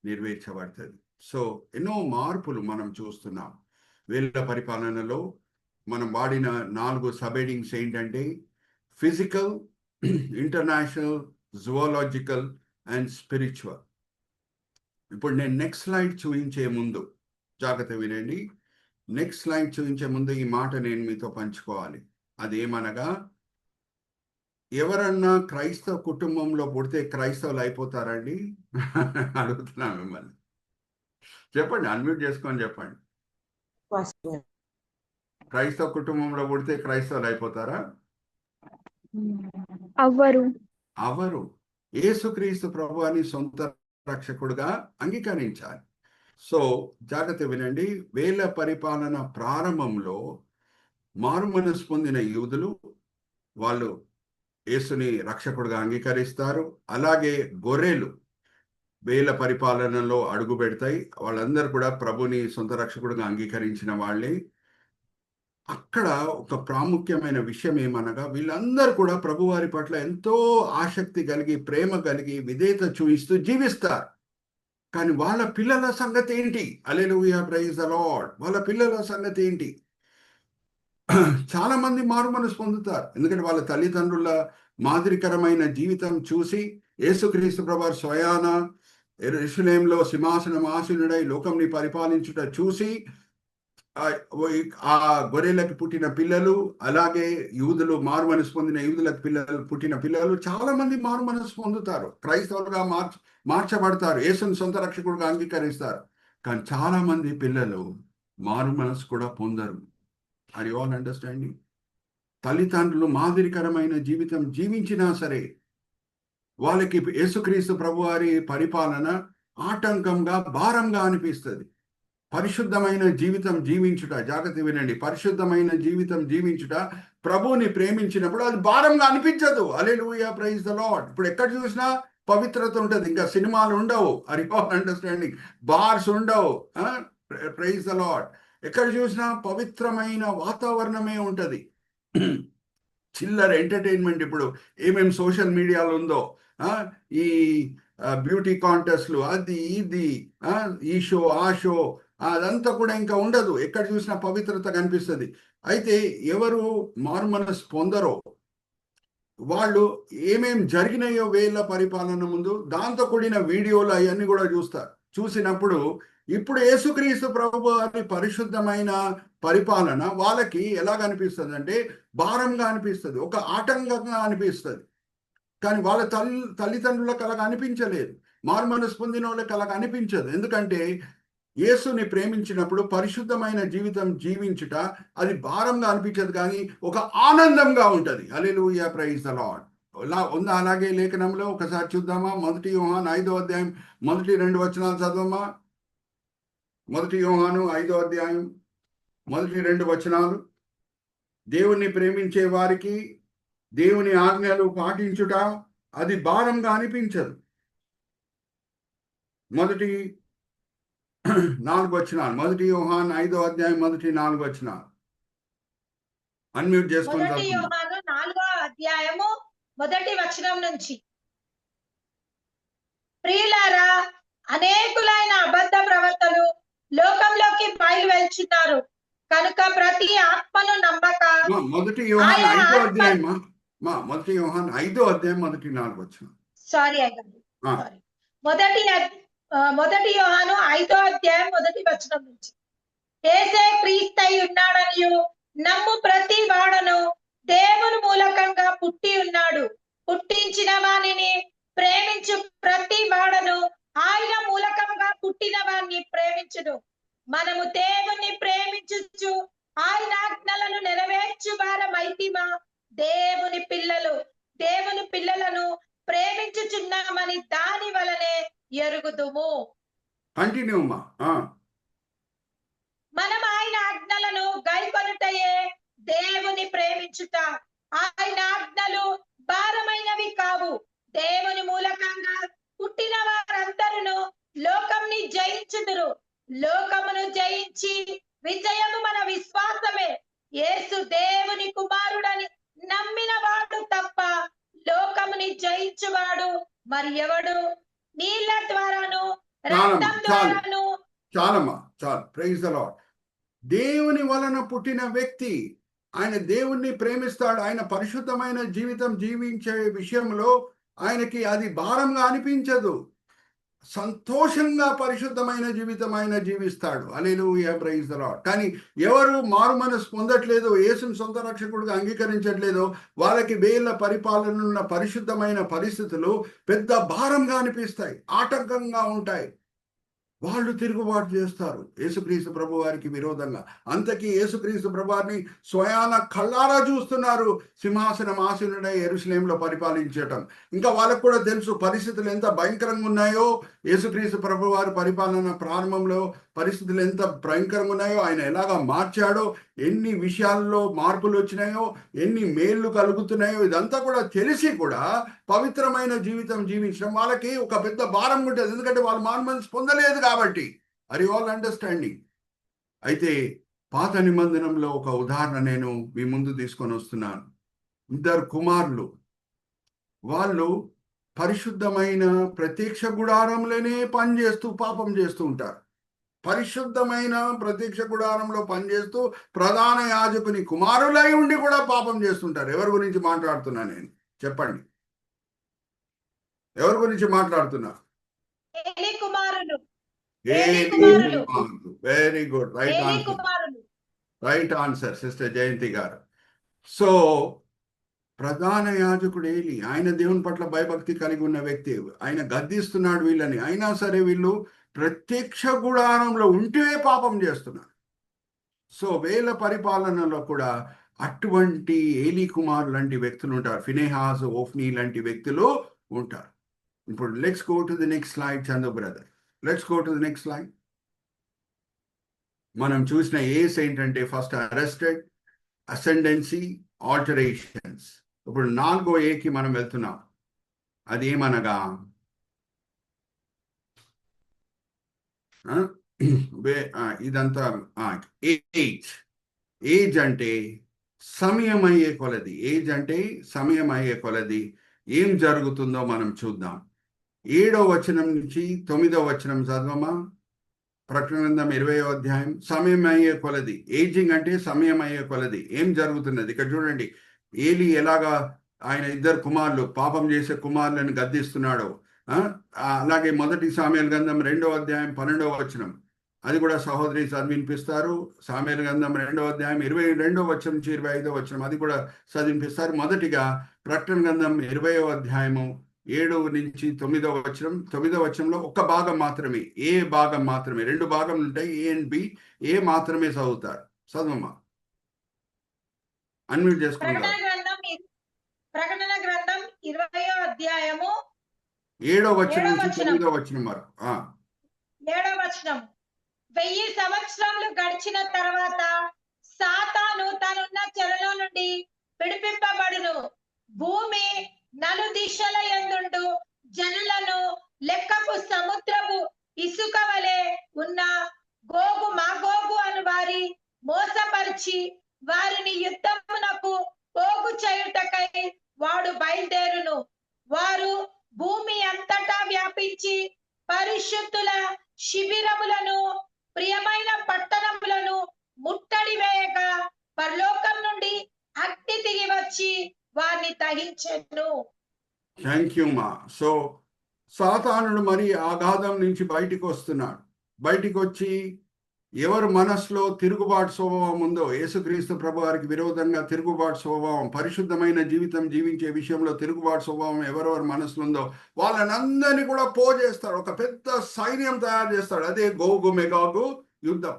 నెరవేర్చబడుతుంది. సో ఎన్నో మార్పులు మనం చూస్తున్నాం. వేల పరిపాలనలో మనం వాడిన 4 సబ్ హెడింగ్స్ ఏంటంటే physical, international, zoological and spiritual. ఇప్పుడు నేను నెక్స్ట్ స్లైడ్ చూపించే ముందు జాగ్రత్త వినండి. నెక్స్ట్ స్లైడ్ చూపించే ముందు ఈ మాట నేను మీతో పంచుకోవాలి. అదేమనగా, ఎవరన్నా క్రైస్తవ కుటుంబంలో పుడితే క్రైస్తవులు అయిపోతారండి? అడుగుతున్నా మిమ్మల్ని. చెప్పండి, అన్మ్యూట్ చేసుకొని చెప్పండి. క్రైస్తవ కుటుంబంలో పుడితే క్రైస్తవులు అయిపోతారా? అవరు. యేసుక్రీస్తు ప్రభువుని సొంత రక్షకుడుగా అంగీకరించాలి. సో జాగ్రత్త వినండి. వేల పరిపాలన ప్రారంభంలో మారు మనసు పొందిన యూదులు వాళ్ళు యేసుని రక్షకుడుగా అంగీకరిస్తారు. అలాగే గొర్రెలు వేల పరిపాలనలో అడుగు పెడతాయి. వాళ్ళందరూ కూడా ప్రభుని సొంత రక్షకుడుగా అంగీకరించిన వాళ్ళే. అక్కడ ఒక ప్రాముఖ్యమైన విషయం ఏమనగా, వీళ్ళందరూ కూడా ప్రభువారి పట్ల ఎంతో ఆసక్తి కలిగి, ప్రేమ కలిగి, విధేయత చూపిస్తూ జీవిస్తారు. కానీ వాళ్ళ పిల్లల సంగతి ఏంటి? హల్లెలూయా, ప్రైజ్ ది లార్డ్. వాళ్ళ పిల్లల సంగతి ఏంటి? చాలా మంది మారు మనసు పొందుతారు, ఎందుకంటే వాళ్ళ తల్లిదండ్రుల మాదిరికరమైన జీవితం చూసి, యేసుక్రీస్తు ప్రభువారు స్వయాన యెరూషలేములో సింహాసనం ఆసీనుడై లోకంని పరిపాలించుట చూసి, ఆ గొర్రెలకు పుట్టిన పిల్లలు, అలాగే యూదులు మారు మనసు పొందిన యూదులకు పుట్టిన పిల్లలు చాలా మంది మారు మనసు పొందుతారు, క్రైస్తవులుగా మార్చబడతారు, యేసుని సొంత రక్షకుడుగా అంగీకరిస్తారు. కానీ చాలా మంది పిల్లలు మారు మనసు కూడా పొందరు. Are you all understanding? తల్లిదండ్రులు మాదిరికరమైన జీవితం జీవించినా సరే వాళ్ళకి యేసుక్రీస్తు ప్రభువారి పరిపాలన ఆటంకంగా, భారంగా అనిపిస్తుంది. పరిశుద్ధమైన జీవితం జీవించుట, జాగ్రత్త వినండి, పరిశుద్ధమైన జీవితం జీవించుట, ప్రభువుని ప్రేమించినప్పుడు అది భారంగా అనిపించదు. Hallelujah, praise the lord. ఇప్పుడు ఎక్కడ చూసినా పవిత్రత ఉంటుంది. ఇంకా సినిమాలు ఉండవు, are you all understanding? Bars ఉండవు, ప్రైజ్ ద లార్డ్. ఎక్కడ చూసినా పవిత్రమైన వాతావరణమే ఉంటుంది. చిల్లర ఎంటర్టైన్మెంట్ ఇప్పుడు ఏమేమి సోషల్ మీడియాలో ఉందో, ఈ బ్యూటీ కాంటెస్ట్లు, అది ఇది, ఈ షో ఆ షో, అదంతా కూడా ఇంకా ఉండదు. ఎక్కడ చూసినా పవిత్రత కనిపిస్తుంది. అయితే ఎవరు మారు మనసు పొందరో వాళ్ళు ఏమేం జరిగినాయో వేళ పరిపాలన ముందు దాంతో కూడిన వీడియోలు అవన్నీ కూడా చూస్తారు. చూసినప్పుడు ఇప్పుడు యేసుక్రీస్తు ప్రభు వారి పరిశుద్ధమైన పరిపాలన వాళ్ళకి ఎలాగ అనిపిస్తుంది అంటే భారంగా అనిపిస్తుంది, ఒక ఆటంకంగా అనిపిస్తుంది. కానీ వాళ్ళ తల్లిదండ్రులకు అలాగ అనిపించలేదు. మారు మనసు పొందిన వాళ్ళకి అలాగ అనిపించదు. ఎందుకంటే యేసుని ప్రేమించినప్పుడు పరిశుద్ధమైన జీవితం జీవించుట అది భారంగా అనిపించదు, కానీ ఒక ఆనందంగా ఉంటుంది. హల్లెలూయా, ప్రైజ్ ద లార్డ్. ఉందా అలాగే లేఖనంలో? ఒకసారి చూద్దామా? 1 యోహాను 5వ అధ్యాయం మొదటి 2 వచనాలు చదవమా. 1 యోహాను 5వ అధ్యాయం మొదటి 2 వచనాలు. దేవుణ్ణి ప్రేమించే వారికి దేవుని ఆజ్ఞలు పాటించుట అది భారంగా అనిపించదు. మొదటి 4 వచనాలు, 1 యోహాను 5వ అధ్యాయం మొదటి 4 వచనాలు. అన్మ్యూట్ చేసుకొని 1 యోహాను 4వ అధ్యాయము మొదటి వచనం నుంచి. ప్రియులారా, అనేకులైన అబద్ధ ప్రవక్తలు లోకంలోకి బయలు వెళ్తున్నారు కనుక ప్రతి ఆత్మను నమ్మక. మొదటి యోహాను 5వ అధ్యాయం, మొదటి యోహాను 5వ అధ్యాయం మొదటి 4 వచనం. సారీ, మొదటి యోహాను 5వ అధ్యాయం మొదటి వచనం నుంచి. యేసే క్రీస్తై ఉన్నాడనియు నమ్ము ప్రతి వాడను దేవుని మూలకంగా పుట్టి ఉన్నాడు. పుట్టించిన వానిని ప్రేమించు ప్రతి వాడను ఆయన మూలకంగా పుట్టిన వారిని ప్రేమించును. మనము దేవుని ప్రేమించుచు ఆయన ఆజ్ఞలను నెరవేర్చు వారమైతిమా దేవుని పిల్లలను ప్రేమించుచున్నామని దాని వలనే ఎరుగుదుము. కంటిన్యూమా. మనం ఆయన ఆజ్ఞలను గైకొనుటయే దేవుని ప్రేమించుట. ఆయన ఆజ్ఞలు భారమైనవి కావు. దేవుని మూలకంగా పుట్టిన వారందరూ లోకంని జయించుదురు. లోకమును జయించి విజయము మన విశ్వాసమే. యేసు దేవుని కుమారుడని నమ్మిన వాడు తప్ప లోకముని జయించువాడు మరి ఎవడు? నీళ్ళ ద్వారాను రక్తం ద్వారాను. చాలమ్మా, చాలు. Praise the lord. దేవుని వలన పుట్టిన వ్యక్తి ఆయన దేవుణ్ణి ప్రేమిస్తాడు. ఆయన పరిశుద్ధమైన జీవితం జీవించే విషయంలో ఆయనకి అది భారంగా అనిపించదు. సంతోషంగా పరిశుద్ధమైన జీవితం ఆయన జీవిస్తాడు. హల్లెలూయా, ప్రైజ్ ద లార్డ్. కానీ ఎవరు మారు మనసు పొందట్లేదు, యేసుని సొంత రక్షకుడిగా అంగీకరించట్లేదు, వాళ్ళకి వేళ్ళ పరిపాలన ఉన్న పరిశుద్ధమైన పరిస్థితులు పెద్ద భారంగా అనిపిస్తాయి, ఆటంకంగా ఉంటాయి. వాళ్ళు తిరుగుబాటు చేస్తారు యేసుక్రీస్తు ప్రభు వారికి విరోధంగా. అంతకీ యేసుక్రీస్తు ప్రభువారిని స్వయాన కళ్ళారా చూస్తున్నారు సింహాసనం ఆసీనుడై యెరూషలేములో పరిపాలించటం. ఇంకా వాళ్ళకు కూడా తెలుసు పరిస్థితులు ఎంత భయంకరంగా ఉన్నాయో. యేసుక్రీస్తు ప్రభు వారి పరిపాలన ప్రారంభంలో పరిస్థితులు ఎంత భయంకరంగా ఉన్నాయో, ఆయన ఎలాగా మార్చాడో, ఎన్ని విషయాల్లో మార్పులు వచ్చినాయో, ఎన్ని మేళ్ళు కలుగుతున్నాయో, ఇదంతా కూడా తెలిసి కూడా పవిత్రమైన జీవితం జీవించడం వాళ్ళకి ఒక పెద్ద భారం ఉంటుంది. ఎందుకంటే వాళ్ళు మారు మనసు పొందలేదు కాబట్టి. Are you all understanding? అయితే పాత నిబంధనలో ఒక ఉదాహరణ నేను మీ ముందు తీసుకొని వస్తున్నాను. 2 కుమారులు, వాళ్ళు పరిశుద్ధమైన ప్రత్యక్ష గుడారంలోనే పనిచేస్తూ పాపం చేస్తూ ఉంటారు. పరిశుద్ధమైన ప్రత్యక్ష గుడారంలో పనిచేస్తూ ప్రధాన యాజకుని కుమారులై ఉండి కూడా పాపం చేస్తుంటారు. ఎవరి గురించి మాట్లాడుతున్నా నేను? చెప్పండి, ఎవరి గురించి మాట్లాడుతున్నా? ఏలీ కుమారులు. Very good, right answer sister Jayanthi గారు. సో ప్రధాన యాజకుడు ఏలీ, ఆయన దేవుని పట్ల భయభక్తి కలిగి ఉన్న వ్యక్తి. ఆయన గద్దిస్తున్నాడు వీళ్ళని, అయినా సరే వీళ్ళు ప్రత్యక్ష గుడారంలో ఉంటే పాపం చేస్తున్నారు. సో వేల పరిపాలనలో కూడా అటువంటి ఏలీ కుమార్ లాంటి వ్యక్తులు ఉంటారు. ఫినెహాస్, ఓఫ్నీ లాంటి వ్యక్తులు ఉంటారు. ఇప్పుడు let's go to the next slide Chandu brother. Let's go to the next slide. మనం చూసిన ఏస్ ఏంటంటే ఫస్ట్ అరెస్టెడ్, అసెండెన్సీ, ఆల్టరేషన్స్. ఇప్పుడు 4వ ఏకి మనం వెళ్తున్నాం. అది ఏమనగా ఇదంతా ఏజ్ అంటే సమయం అయ్యే కొలది. ఏజ్ అంటే సమయం అయ్యే కొలది ఏం జరుగుతుందో మనం చూద్దాం. 7వ వచనం నుంచి 9వ వచనం చదవమా. ప్రకటన గ్రంథం 20వ అధ్యాయం. సమయం అయ్యే కొలది, ఏజింగ్ అంటే సమయం అయ్యే కొలది ఏం జరుగుతున్నది. ఇక్కడ చూడండి, ఏలి ఎలాగా ఆయన 2 కుమారులు, పాపం చేసే కుమారులను గద్దిస్తున్నాడు. అలాగే 1 సామెయలు గ్రంథం 2వ అధ్యాయం 12వ వచనం, అది కూడా సహోదరి చదివినిపిస్తారు. సామెయలు గ్రంథం 2వ అధ్యాయం 22వ వచనం నుంచి 25వ వచనం, అది కూడా చదివినిపిస్తారు. మొదటిగా ప్రకటన గ్రంథం 20వ అధ్యాయము 7 నుంచి 9వ వచనం. 9వ వచనంలో ఒక భాగం మాత్రమే, ఏ భాగం మాత్రమే, 2 భాగములు ఉంటాయి, ఏ అండ్ బి. ఏ మాత్రమే చదువుతారు. చదవమ్మా, అన్మ్యూట్ చేసుకుంటారు. ప్రకటన గ్రంథం 20వ అధ్యాయము 7వ వచనం నుంచి 9వ వచనం వరకు. 7వ వచనం. 1000 సంవత్సరములు గడిచిన తర్వాత సాతాను తనున్న చెరలో నుండి విడిపింపబడును. భూమి నలుదిశల యందుండు జనులను లెక్కపు సముద్రపు ఇసుక వలె ఉన్న గోగు మాగోగు అను వారి మోసపరిచి వారిని యుద్ధమునకు పోగు చేయుటకై వాడు బయలుదేరును. వారు భూమి అంతటా వ్యాపించి పరిశుద్ధుల శిబిరములను, ప్రియమైన పట్టణములను ముట్టడి వేయగా పరలోకం నుండి అగ్ని దిగి వచ్చి వారిని దహించెను. థ్యాంక్ యూ మా. సో సాతానుడు మరి ఆఘాతం నుంచి బయటికి వస్తున్నాడు. బయటికి వచ్చి ఎవరు మనసులో తిరుగుబాటు స్వభావం ఉందో, యేసుక్రీస్తు ప్రభు వారికి విరోధంగా తిరుగుబాటు స్వభావం, పరిశుద్ధమైన జీవితం జీవించే విషయంలో తిరుగుబాటు స్వభావం ఎవరెవరు మనసులో ఉందో వాళ్ళనందరినీ కూడా పోజేస్తాడు. ఒక పెద్ద సైన్యం తయారు చేస్తాడు. అదే గోగు మెగాగు యుద్ధం.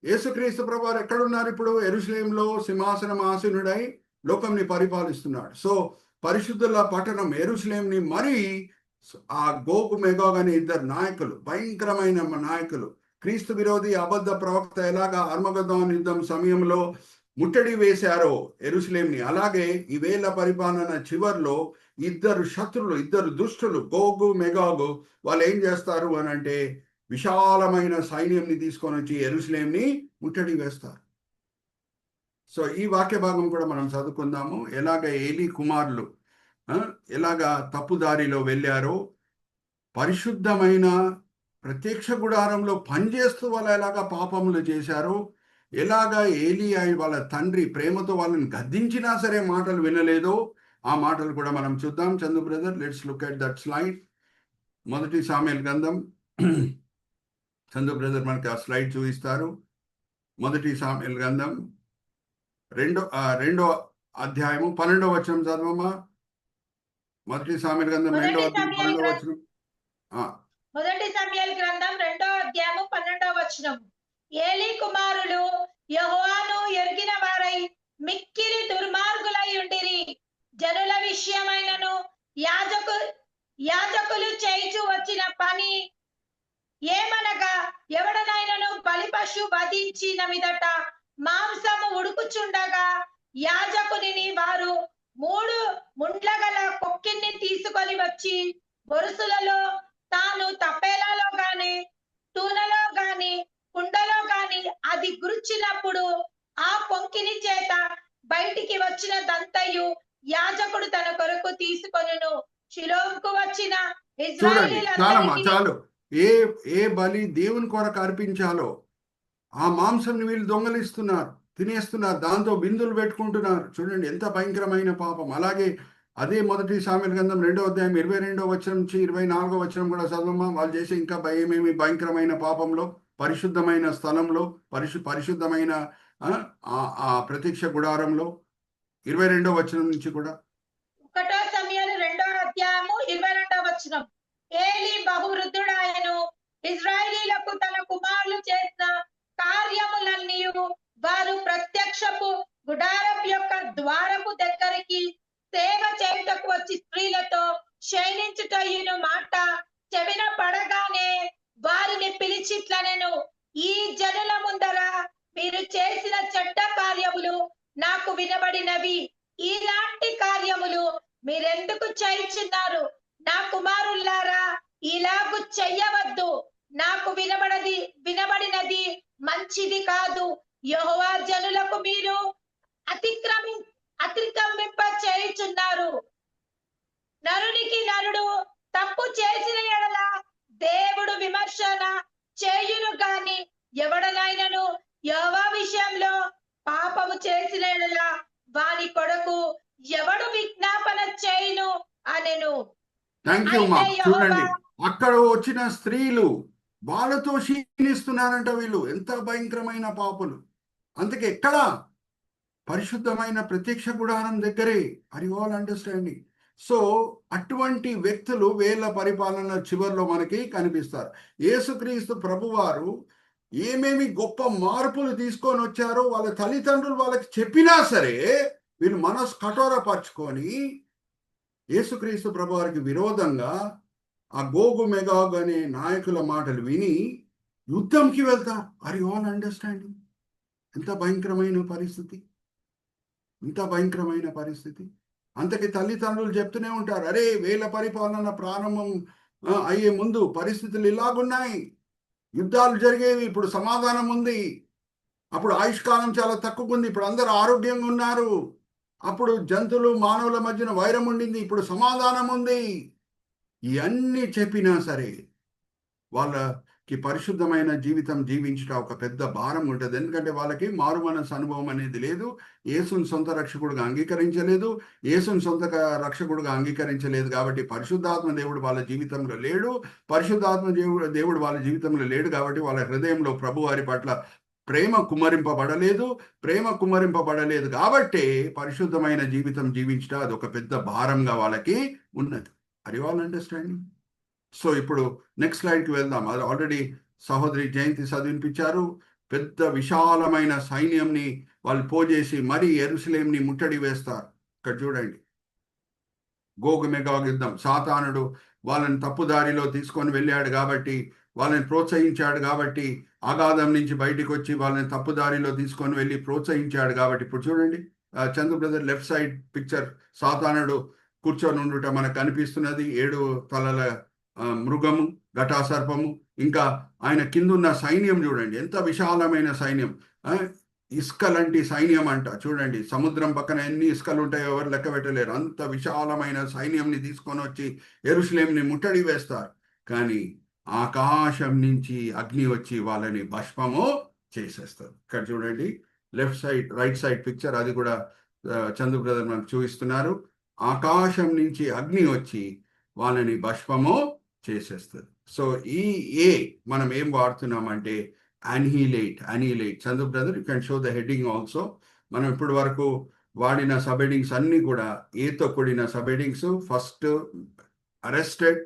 యేసుక్రీస్తు ప్రభు వారు ఎక్కడున్నారు ఇప్పుడు? యెరూషలేములో సింహాసనం ఆసీనుడై లోకంని పరిపాలిస్తున్నాడు. సో పరిశుద్ధుల పట్టణం యెరూషలేంని మరి ఆ గోగు మెగాగ్ అనే 2 నాయకులు, భయంకరమైన నాయకులు, క్రీస్తు విరోధి అబద్ధ ప్రవక్త ఎలాగా అర్మగదోన్ యుద్ధం సమయంలో ముట్టడి వేశారో యెరూషలేంని, అలాగే ఈ వేల పరిపాలన చివర్లో 2 శత్రులు, 2 దుష్టులు, గోగు మెగాగు, వాళ్ళు ఏం చేస్తారు అని అంటే విశాలమైన సైన్యంని తీసుకొని వచ్చి యెరూషలేంని ముట్టడి వేస్తారు. సో ఈ వాక్య భాగం కూడా మనం చదువుకుందాము. ఎలాగ ఏలీ కుమారులు ఎలాగా తప్పుదారిలో వెళ్ళారో, పరిశుద్ధమైన ప్రత్యక్ష గుడారంలో పనిచేస్తూ వాళ్ళు ఎలాగా పాపములు చేశారో, ఎలాగా ఏలీ వాళ్ళ తండ్రి ప్రేమతో వాళ్ళని గద్దించినా సరే మాటలు వినలేదో, ఆ మాటలు కూడా మనం చూద్దాం. Chandu brother, let's look at that slide. 1 సామెయలు గ్రంథం, చందు బ్రదర్ మనకి ఆ స్లైడ్ చూపిస్తారు. 1 సామెయలు గ్రంథం 2వ అధ్యాయము 12వ వచనం చదవమ్మా. 1 సామెయలు గ్రంథం 2వ అధ్యాయం 12వ వచనం. 1 సామెయలు గ్రంథం 2వ అధ్యాయము 12వ వచనం. ఏలీ కుమారులు యెహోవాను ఎరిగిన వారై మిక్కిలి దుర్మార్గులై ఉండిరి. జనుల విషయమైనను యాజకులు చేయిచు వచ్చిన పని ఏమనగా, ఎవడనైనను బలి పశు వధించిన మీదట మాంసము ఉడుకుచుండగా యాజకుని వారు 3 ముండ్లగల కొక్కిని తీసుకొని వచ్చి బొరుసులలో తాను తప్పేలాలో గాని తూనెలో గాని కుండలో గాని అది గుర్చినప్పుడు ఆ పొంకిని చేత బయటికి వచ్చిన దంతయు యాజకుడు తన కొరకు తీసుకొనును. షిలోహుకు వచ్చిన ఇశ్రాయేలీయులందరికీ చాలు, ఏ బలి దేవుని కొరకు అర్పించాలో ఆ మాంసం వీళ్ళు దొంగలిస్తున్నారు, తినేస్తున్నారు, దాంతో బిందులు పెట్టుకుంటున్నారు. చూడండి ఎంత భయంకరమైన పాపం. అలాగే అదే 1 సామెయలు గ్రంథం 2వ అధ్యాయం 22వ వచనం నుంచి 24వ వచనం కూడా చదవమ్మా. వాళ్ళు చేసే ఇంకా భయమేమి భయంకరమైన పాపంలో, పరిశుద్ధమైన స్థలంలో, పరిశుద్ధమైన ఆ ప్రత్యక్ష గుడారంలో 22వ వచనం నుంచి కూడా. 1 సమూయేలు 2వ అధ్యాయము 22వ వచనం. ఏలీ బహువృద్ధుడాయను, ఇశ్రాయేలీయులకు తన కుమారులు చేసిన కార్యములన్నీయు ఈ జనుల ముందర మీరు చేసిన చెడ్డ కార్యములు నాకు వినబడినవి. ఇలాంటి కార్యములు మీరెందుకు చేయుచున్నారు? నా కుమారులారా, ఇలాగు చెయ్యవద్దు. నాకు వినబడినది మంచిది కాదు. యెహోవా జనులకు మీరు అతిక్రమింప చేయుచున్నారు. నరునికి నరుడు తప్పు చేసిన ఎడల దేవుడు విమర్శన చేయును గాని, ఎవడనైనను యెహోవా విషయంలో పాపము చేసిన ఎడల వాని కొరకు ఎవడు విజ్ఞాపన చేయును అనెను. థ్యాంక్ యూ మా. చూడండి, అక్కడ వచ్చిన స్త్రీలు వాళ్ళతో క్షీణిస్తున్నారంట. వీళ్ళు ఎంత భయంకరమైన పాపులు. అందుకే ఎక్కడ? పరిశుద్ధమైన ప్రత్యక్ష గుడారం దగ్గరే. Are you all understanding? So అటువంటి వ్యక్తులు వేల పరిపాలన చివరిలో మనకి కనిపిస్తారు. యేసుక్రీస్తు ప్రభువారు ఏమేమి గొప్ప మార్పులు తీసుకొని వచ్చారో వాళ్ళ తల్లిదండ్రులు వాళ్ళకి చెప్పినా సరే వీళ్ళు మనసు కఠోరపరుచుకొని యేసుక్రీస్తు ప్రభువారికి విరోధంగా ఆ గోగు మెగాగు అనే నాయకుల మాటలు విని యుద్ధంకి వెళ్తారు. Are you all understanding? ఎంత భయంకరమైన పరిస్థితి, ఎంత భయంకరమైన పరిస్థితి. అంతకి తల్లిదండ్రులు చెప్తూనే ఉంటారు, అరే వేల పరిపాలన ప్రారంభం అయ్యే ముందు పరిస్థితులు ఇలాగున్నాయి, యుద్ధాలు జరిగేవి, ఇప్పుడు సమాధానం ఉంది, అప్పుడు ఆయుష్కాలం చాలా తక్కువ ఉంది, ఇప్పుడు అందరూ ఆరోగ్యంగా ఉన్నారు, అప్పుడు జంతువులు మానవుల మధ్యన వైరం ఉండింది, ఇప్పుడు సమాధానం ఉంది. ఇవన్నీ చెప్పినా సరే వాళ్ళకి పరిశుద్ధమైన జీవితం జీవించడం ఒక పెద్ద భారం ఉంటుంది. ఎందుకంటే వాళ్ళకి మారు మనసు అనుభవం అనేది లేదు. యేసుని సొంత రక్షకుడుగా అంగీకరించలేదు, యేసుని సొంత రక్షకుడుగా అంగీకరించలేదు. కాబట్టి పరిశుద్ధాత్మ దేవుడు వాళ్ళ జీవితంలో లేడు. పరిశుద్ధాత్మ దేవుడు వాళ్ళ జీవితంలో లేడు కాబట్టి వాళ్ళ హృదయంలో ప్రభు వారి పట్ల ప్రేమ కుమ్మరింపబడలేదు కాబట్టి పరిశుద్ధమైన జీవితం జీవించడం అది ఒక పెద్ద భారంగా వాళ్ళకి ఉన్నది. Are you all understanding? So ఇప్పుడు నెక్స్ట్ స్లైడ్కి వెళ్దాం. అది ఆల్రెడీ సహోదరి జయంతి చదివినిపించారు. పెద్ద విశాలమైన సైన్యంని వాళ్ళు పోజేసి మరీ యెరూషలేంని ముట్టడి వేస్తారు. ఇక్కడ చూడండి, గోగు మెగాగు యుద్ధం. సాతానుడు వాళ్ళని తప్పుదారిలో తీసుకొని వెళ్ళాడు కాబట్టి, వాళ్ళని ప్రోత్సహించాడు కాబట్టి, అగాధం నుంచి బయటికి వచ్చి వాళ్ళని తప్పుదారిలో తీసుకొని వెళ్ళి ప్రోత్సహించాడు కాబట్టి. ఇప్పుడు చూడండి, Chandra brother left side picture, సాతానుడు కూర్చొని ఉండుట మనకు కనిపిస్తున్నది. 7 తలల మృగము, ఘటాసర్పము, ఇంకా ఆయన కిందున్న సైన్యం చూడండి, ఎంత విశాలమైన సైన్యం. ఇసుక లాంటి సైన్యం అంట. చూడండి, సముద్రం పక్కన ఎన్ని ఇసుకలు ఉంటాయో ఎవరు లెక్క పెట్టలేరు. అంత విశాలమైన సైన్యంని తీసుకొని వచ్చి యెరూషలేంని ముట్టడి వేస్తారు. కానీ ఆకాశం నుంచి అగ్ని వచ్చి వాళ్ళని భస్మము చేసేస్తారు. ఇక్కడ చూడండి, left side right side picture, అది కూడా చందు బ్రదర్ మనకు చూపిస్తున్నారు. ఆకాశం నుంచి అగ్ని వచ్చి వాళ్ళని భస్మము చేసేస్తుంది. సో ఈ మనం ఏం వాడుతున్నామంటే annihilate. Chandu brother, you can show the heading also. మనం ఇప్పటి వరకు వాడిన సబ్ హెడ్డింగ్స్ అన్ని కూడా ఏతో కూడిన సబ్ హెడ్డింగ్స్. ఫస్ట్ అరెస్టెడ్,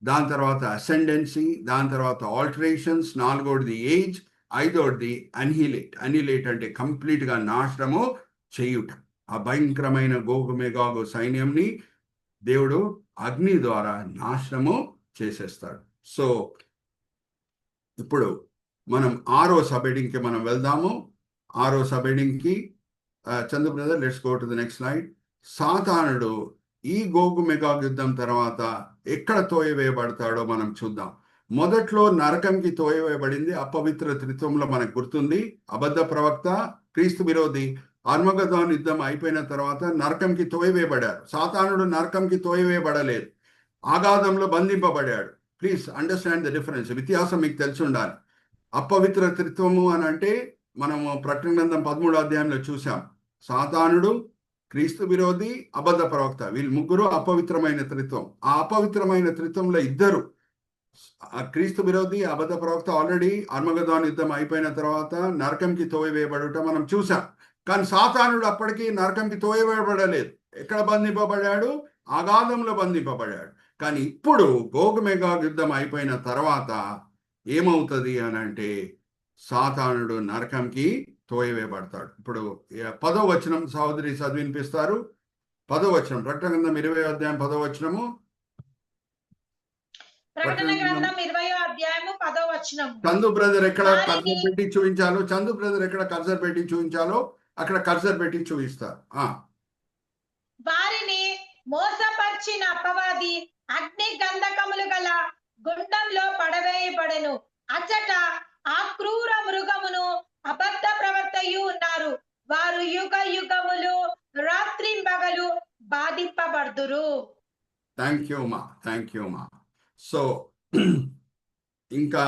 దాని తర్వాత అసెండెన్సీ, దాని తర్వాత ఆల్టరేషన్స్, 4వది ఏజ్, 5వది అనిహిలేట్ అంటే కంప్లీట్గా నాశనము చేయుట. ఆ భయంకరమైన గోగు మెగాగు సైన్యంని దేవుడు అగ్ని ద్వారా నాశనము చేసేస్తాడు. సో ఇప్పుడు మనం 6వ సబ్ హెడ్డింగ్కి మనం వెళ్దాము. 6వ సబ్ హెడ్డింగ్కి Chandu brother, let's go to the next slide. సాతానుడు ఈ గోగు మెగాగు యుద్ధం తర్వాత ఎక్కడ తోయవేయబడతాడో మనం చూద్దాం. మొదట్లో నరకంకి తోయవేయబడింది. అపవిత్ర త్రిత్వంలో మనకు గుర్తుంది. అబద్ధ ప్రవక్త, క్రీస్తు విరోధి అర్మగదోన్ యుద్ధం అయిపోయిన తర్వాత నరకంకి తోయవేయబడారు. సాతానుడు నరకంకి తోయవేయబడలేదు, ఆగాధంలో బంధింపబడాడు. Please understand the difference. వ్యత్యాసం మీకు తెలిసి ఉండాలి. అపవిత్ర త్రిత్వము అని అంటే మనము ప్రకటన గ్రంథం 13వ అధ్యాయంలో చూసాం. సాతానుడు, క్రీస్తు విరోధి, అబద్ధ ప్రవక్త, వీళ్ళు ముగ్గురు అపవిత్రమైన త్రిత్వం. ఆ అపవిత్రమైన త్రిత్వంలో ఇద్దరు, క్రీస్తు విరోధి, అబద్ధ ప్రవక్త, ఆల్రెడీ అర్మగదోన్ యుద్ధం అయిపోయిన తర్వాత నరకంకి తోయవేయబడుట మనం చూసాం. కానీ సాతానుడు అప్పటికి నరకంకి తోయవేయబడలేదు. ఎక్కడ బంధింపబడ్డాడు? అగాధంలో బంధింపబడ్డాడు. కానీ ఇప్పుడు గోగు మెగాగు యుద్ధం అయిపోయిన తర్వాత ఏమవుతుంది అని అంటే సాతానుడు నరకంకి తోయవేయబడతాడు. ఇప్పుడు 10వ వచనం సహోదరి చదివినిపిస్తారు. 10వ వచనం, ప్రకటన గ్రంథం 20వ అధ్యాయం 10వ వచనము. ప్రకటన గ్రంథం 20వ అధ్యాయము 10వ వచనం. చందు బ్రదర్ ఎక్కడ వారిని కర్సర్ పెట్టి చూపించాలో, చందు బ్రదర్ ఎక్కడ కర్సర్ పెట్టి చూపించాలో అక్కడ కర్సర్ పెట్టి చూపిస్తారు. వారిని మోసపరిచిన అపవాది అగ్ని గంధకములు గల గుండంలో పడవేయబడెను. అచ్చట ఆ క్రూర మృగమును అబద్ధ ప్రవర్తయు ఉన్నారు. వారు యుగ యుగములు రాత్రింబగలు బాధింపబడుదురు. థ్యాంక్ యూ మా. సో ఇంకా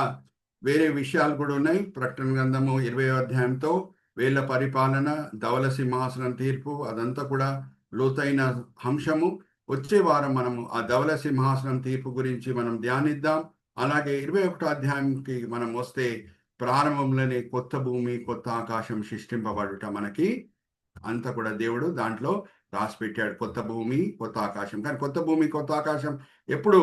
వేరే విషయాలు కూడా ఉన్నాయి. ప్రకటన గ్రంథము 20వ అధ్యాయంతో వేళ్ల పరిపాలన, ధవల సింహాసనం తీర్పు, అదంతా కూడా లోతైన అంశము. వచ్చే వారం మనము ఆ ధవల సింహాసనం తీర్పు గురించి మనం ధ్యానిద్దాం. అలాగే 21వ అధ్యాయంకి మనం వస్తే ప్రారంభంలోనే కొత్త భూమి కొత్త ఆకాశం సృష్టింపబడుట మనకి అంతా కూడా దేవుడు దాంట్లో రాసి పెట్టాడు. కొత్త భూమి కొత్త ఆకాశం. కానీ కొత్త భూమి కొత్త ఆకాశం ఎప్పుడు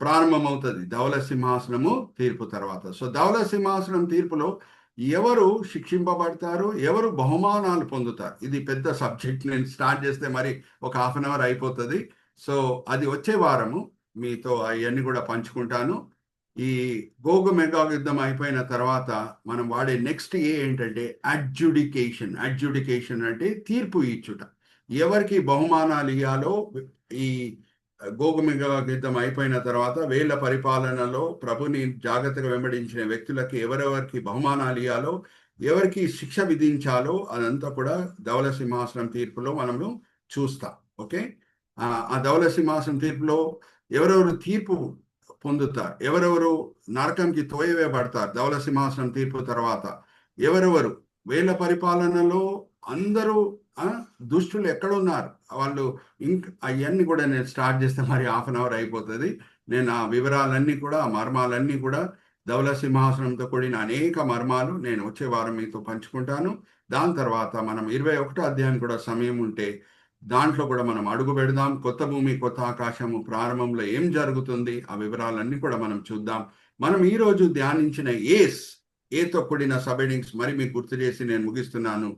ప్రారంభమవుతుంది? ధవల సింహాసనము తీర్పు తర్వాత. సో ధవల సింహాసనం తీర్పులో ఎవరు శిక్షింపబడతారు, ఎవరు బహుమానాలు పొందుతారు, ఇది పెద్ద సబ్జెక్ట్. నేను స్టార్ట్ చేస్తే మరి ఒక హాఫ్ అన్ అవర్ అయిపోతుంది. సో అది వచ్చే వారము మీతో అవన్నీ కూడా పంచుకుంటాను. ఈ గోగు మెగాగ్ యుద్ధం అయిపోయిన తర్వాత మనం వాడే నెక్స్ట్ ఏంటంటే అడ్జుడికేషన్. అడ్జుడికేషన్ అంటే తీర్పు ఇచ్చుట. ఎవరికి బహుమానాలు ఇవ్వాలో ఈ గోగు మెగాగ్ యుద్ధం అయిపోయిన తర్వాత వేళ్ల పరిపాలనలో ప్రభుని జాగ్రత్తగా వెంబడించిన వ్యక్తులకి ఎవరెవరికి బహుమానాలు ఇవ్వాలో, ఎవరికి శిక్ష విధించాలో అదంతా కూడా ధవల సింహాసనం తీర్పులో మనము చూస్తాం. ఓకే, ఆ ధవల సింహాసనం తీర్పులో ఎవరెవరు తీర్పు పొందుతారు, ఎవరెవరు నరకంకి తోయవేయబడతారు ధవల సింహాసనం తీర్పు తర్వాత, ఎవరెవరు వేళ్ల పరిపాలనలో అందరూ దుష్టులు ఎక్కడున్నారు వాళ్ళు, అవన్నీ కూడా నేను స్టార్ట్ చేస్తే మరి హాఫ్ అన్ అవర్ అయిపోతుంది. నేను ఆ వివరాలన్నీ కూడా, ఆ మర్మాలన్నీ కూడా, ధవల సింహాసనంతో కూడిన అనేక మర్మాలు నేను వచ్చే వారం మీతో పంచుకుంటాను. దాని తర్వాత మనం 21వ అధ్యాయం కూడా సమయం ఉంటే దాంట్లో కూడా మనం అడుగు పెడదాం. కొత్త భూమి కొత్త ఆకాశము ప్రారంభంలో ఏం జరుగుతుంది, ఆ వివరాలన్నీ కూడా మనం చూద్దాం. మనం ఈరోజు ధ్యానించిన ఏతో కూడిన సబ్-హెడ్డింగ్స్ మరి మీకు గుర్తు చేసి నేను ముగిస్తున్నాను.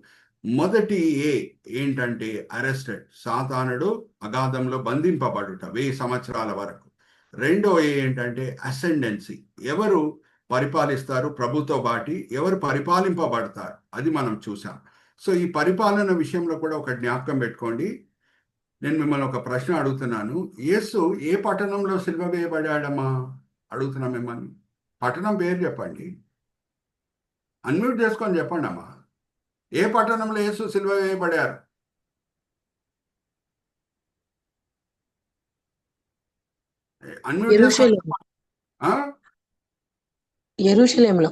మొదటి ఏ ఏంటంటే అరెస్టెడ్, సాతానుడు అగాధంలో బంధింపబడుట 1000 సంవత్సరాల వరకు. రెండో ఏ ఏంటంటే అసెండెన్సీ, ఎవరు పరిపాలిస్తారు ప్రభుతో బాటి, ఎవరు పరిపాలింపబడతారు, అది మనం చూసాం. సో ఈ పరిపాలన విషయంలో కూడా ఒక జ్ఞాపకం పెట్టుకోండి. నేను మిమ్మల్ని ఒక ప్రశ్న అడుగుతున్నాను. యేసు ఏ పట్టణంలో సిలువ వేయబడాడమ్మా అడుగుతున్నా మిమ్మల్ని. పట్టణం పేరు చెప్పండి, అన్మ్యూట్ చేసుకొని చెప్పండి అమ్మా. ఏ పట్టణంలో యేసు సిలువ వేయబడారు? యెరూషలేములో యెరూషలేములో.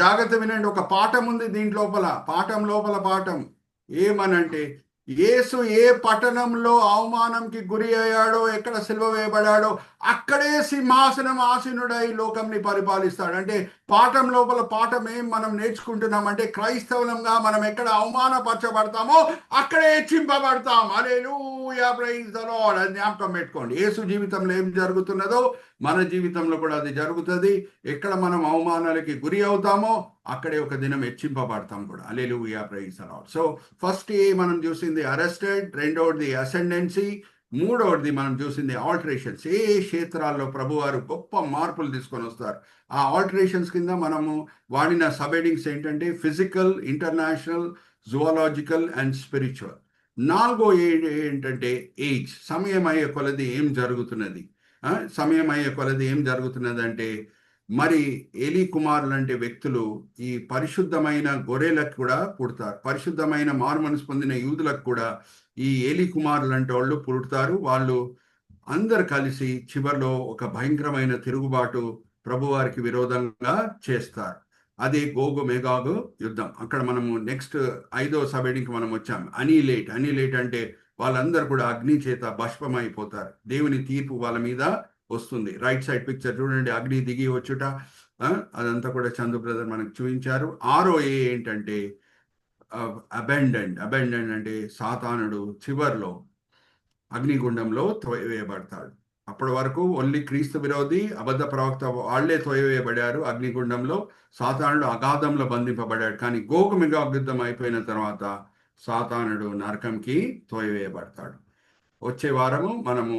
జాగ్రత్త వినండి, ఒక పాఠం ఉంది దీంట్లోపల, పాఠం లోపల పాఠం. ఏమనంటే యేసు ఏ పట్టణంలో అవమానంకి గురి అయ్యాడో, ఎక్కడ సిలువ వేయబడాడో అక్కడే సింహాసనం ఆసీనుడై లోకంని పరిపాలిస్తాడు. అంటే పాఠం లోపల పాఠం ఏం మనం నేర్చుకుంటున్నాం అంటే క్రైస్తవులంగా మనం ఎక్కడ అవమానపరచబడతామో అక్కడే హెచ్చింపబడతాం. హల్లెలూయా, ప్రైజ్ ది లార్డ్. అది జ్ఞాపకం పెట్టుకోండి. యేసు జీవితంలో ఏం జరుగుతున్నదో మన జీవితంలో కూడా అది జరుగుతుంది. ఎక్కడ మనం అవమానాలకి గురి అవుతామో అక్కడే ఒక దినం హెచ్చింపబడతాం కూడా. Hallelujah, praise the Lord. So first మనం చూసింది అరెస్టెడ్, రెండవది అసెండెన్సీ, మూడవది మనం చూసింది ఆల్టరేషన్స్. ఏ క్షేత్రాల్లో ప్రభువారు గొప్ప మార్పులు తీసుకొని వస్తారు. ఆ ఆల్టరేషన్స్ కింద మనము వాడిన సబ్-హెడ్డింగ్స్ ఏంటంటే physical, international, zoological and spiritual. నాలుగో ఏంటంటే ఏజ్, సమయం అయ్యే కొలది ఏం జరుగుతున్నది. సమయం అయ్యే కొలది ఏం జరుగుతున్నది అంటే మరి ఏలీ కుమారులు అంటే వ్యక్తులు ఈ పరిశుద్ధమైన గొర్రెలకు కూడా పుడతారు. పరిశుద్ధమైన మారుమనసు పొందిన యూదులకు కూడా ఈ ఏలీ కుమారులు అంటే వాళ్ళు పుడతారు. వాళ్ళు అందరు కలిసి చివరిలో ఒక భయంకరమైన తిరుగుబాటు ప్రభువారికి విరోధంగా చేస్తారు. అదే గోగు మెగాగు యుద్ధం. అక్కడ మనము నెక్స్ట్ 5వ సబ్-హెడ్డింగ్కి మనం వచ్చాము. అనిలేట్ అంటే వాళ్ళందరూ కూడా అగ్ని చేత భస్మమైపోతారు. దేవుని తీర్పు వాళ్ళ మీద వస్తుంది. రైట్ సైడ్ పిక్చర్ చూడండి, అగ్ని దిగి వచ్చుట, అదంతా కూడా చందు బ్రదర్ మనకు చూపించారు. 6వ ఏంటంటే అబెండెంట్ అంటే సాతానుడు చివర్లో అగ్నిగుండంలో తోయవేయబడతాడు. అప్పటి వరకు ఓన్లీ క్రీస్తు విరోధి, అబద్ధ ప్రవక్త వాళ్లే తోయవేయబడారు అగ్నిగుండంలో. సాతానుడు అగాధంలో బంధింపబడ్డాడు. కానీ గోగు మెగాగ్ యుద్ధం అయిపోయిన తర్వాత సాతానుడు నరకంకి తోయవేయబడతాడు. వచ్చే వారము మనము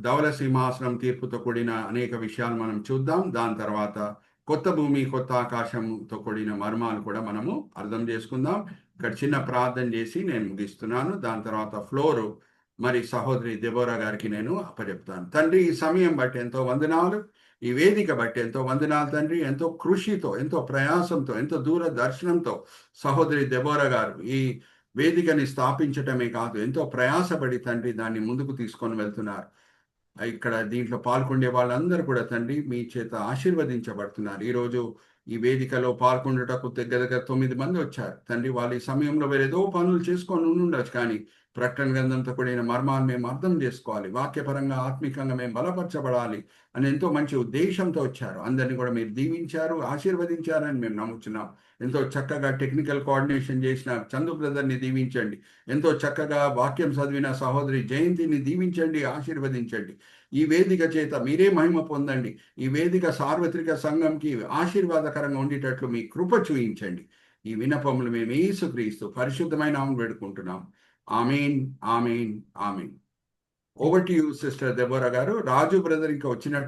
ధవల సింహాసనం తీర్పుతో కూడిన అనేక విషయాలు మనం చూద్దాం. దాని తర్వాత కొత్త భూమి కొత్త ఆకాశంతో కూడిన మర్మాలు కూడా మనము అర్థం చేసుకుందాం. ఇక్కడ చిన్న ప్రార్థన చేసి నేను ముగిస్తున్నాను. దాని తర్వాత ఫ్లోరు మరి సహోదరి దెబోరా గారికి నేను అప్పచెప్తాను. తండ్రి, ఈ సమయం బట్టి ఎంతో వందనాలు, ఈ వేదిక బట్టి ఎంతో వందనాలు తండ్రి. ఎంతో కృషితో, ఎంతో ప్రయాసంతో, ఎంతో దూరదర్శనంతో సహోదరి దెబోరా గారు ఈ వేదికని స్థాపించటమే కాదు, ఎంతో ప్రయాసపడి తండ్రి దాన్ని ముందుకు తీసుకొని వెళ్తున్నారు. ఇక్కడ దీంట్లో పాల్గొనే వాళ్ళందరూ కూడా తండ్రి మీ చేత ఆశీర్వదించబడుతున్నారు. ఈరోజు ఈ వేదికలో పాల్గొనేటకు దగ్గర 9 మంది వచ్చారు తండ్రి. వాళ్ళు ఈ సమయంలో వేరేదో పనులు చేసుకొని ఉండొచ్చు, కానీ ప్రకటన గ్రంథంతో కూడిన మర్మాలు మేము అర్థం చేసుకోవాలి, వాక్యపరంగా ఆత్మికంగా మేము బలపరచబడాలి అని ఎంతో మంచి ఉద్దేశంతో వచ్చారు. అందరినీ కూడా మీరు దీవించారు, ఆశీర్వదించారని మేము నమ్ముతున్నాం. ఎంతో చక్కగా టెక్నికల్ కోఆర్డినేషన్ చేసిన చందు బ్రదర్ని దీవించండి. ఎంతో చక్కగా వాక్యం చదివిన సహోదరి జయంతిని దీవించండి, ఆశీర్వదించండి. ఈ వేదిక చేత మీరే మహిమ పొందండి. ఈ వేదిక సార్వత్రిక సంఘంకి ఆశీర్వాదకరంగా ఉండేటట్లు మీ కృప చూయించండి. ఈ విన్నపములు మేము యేసుక్రీస్తు పరిశుద్ధమైన నామమున వేడుకుంటున్నాం. Amen, amen, amen. Over to you sister Deborah గారు. రాజు బ్రదర్ ఇంకా వచ్చినట్టు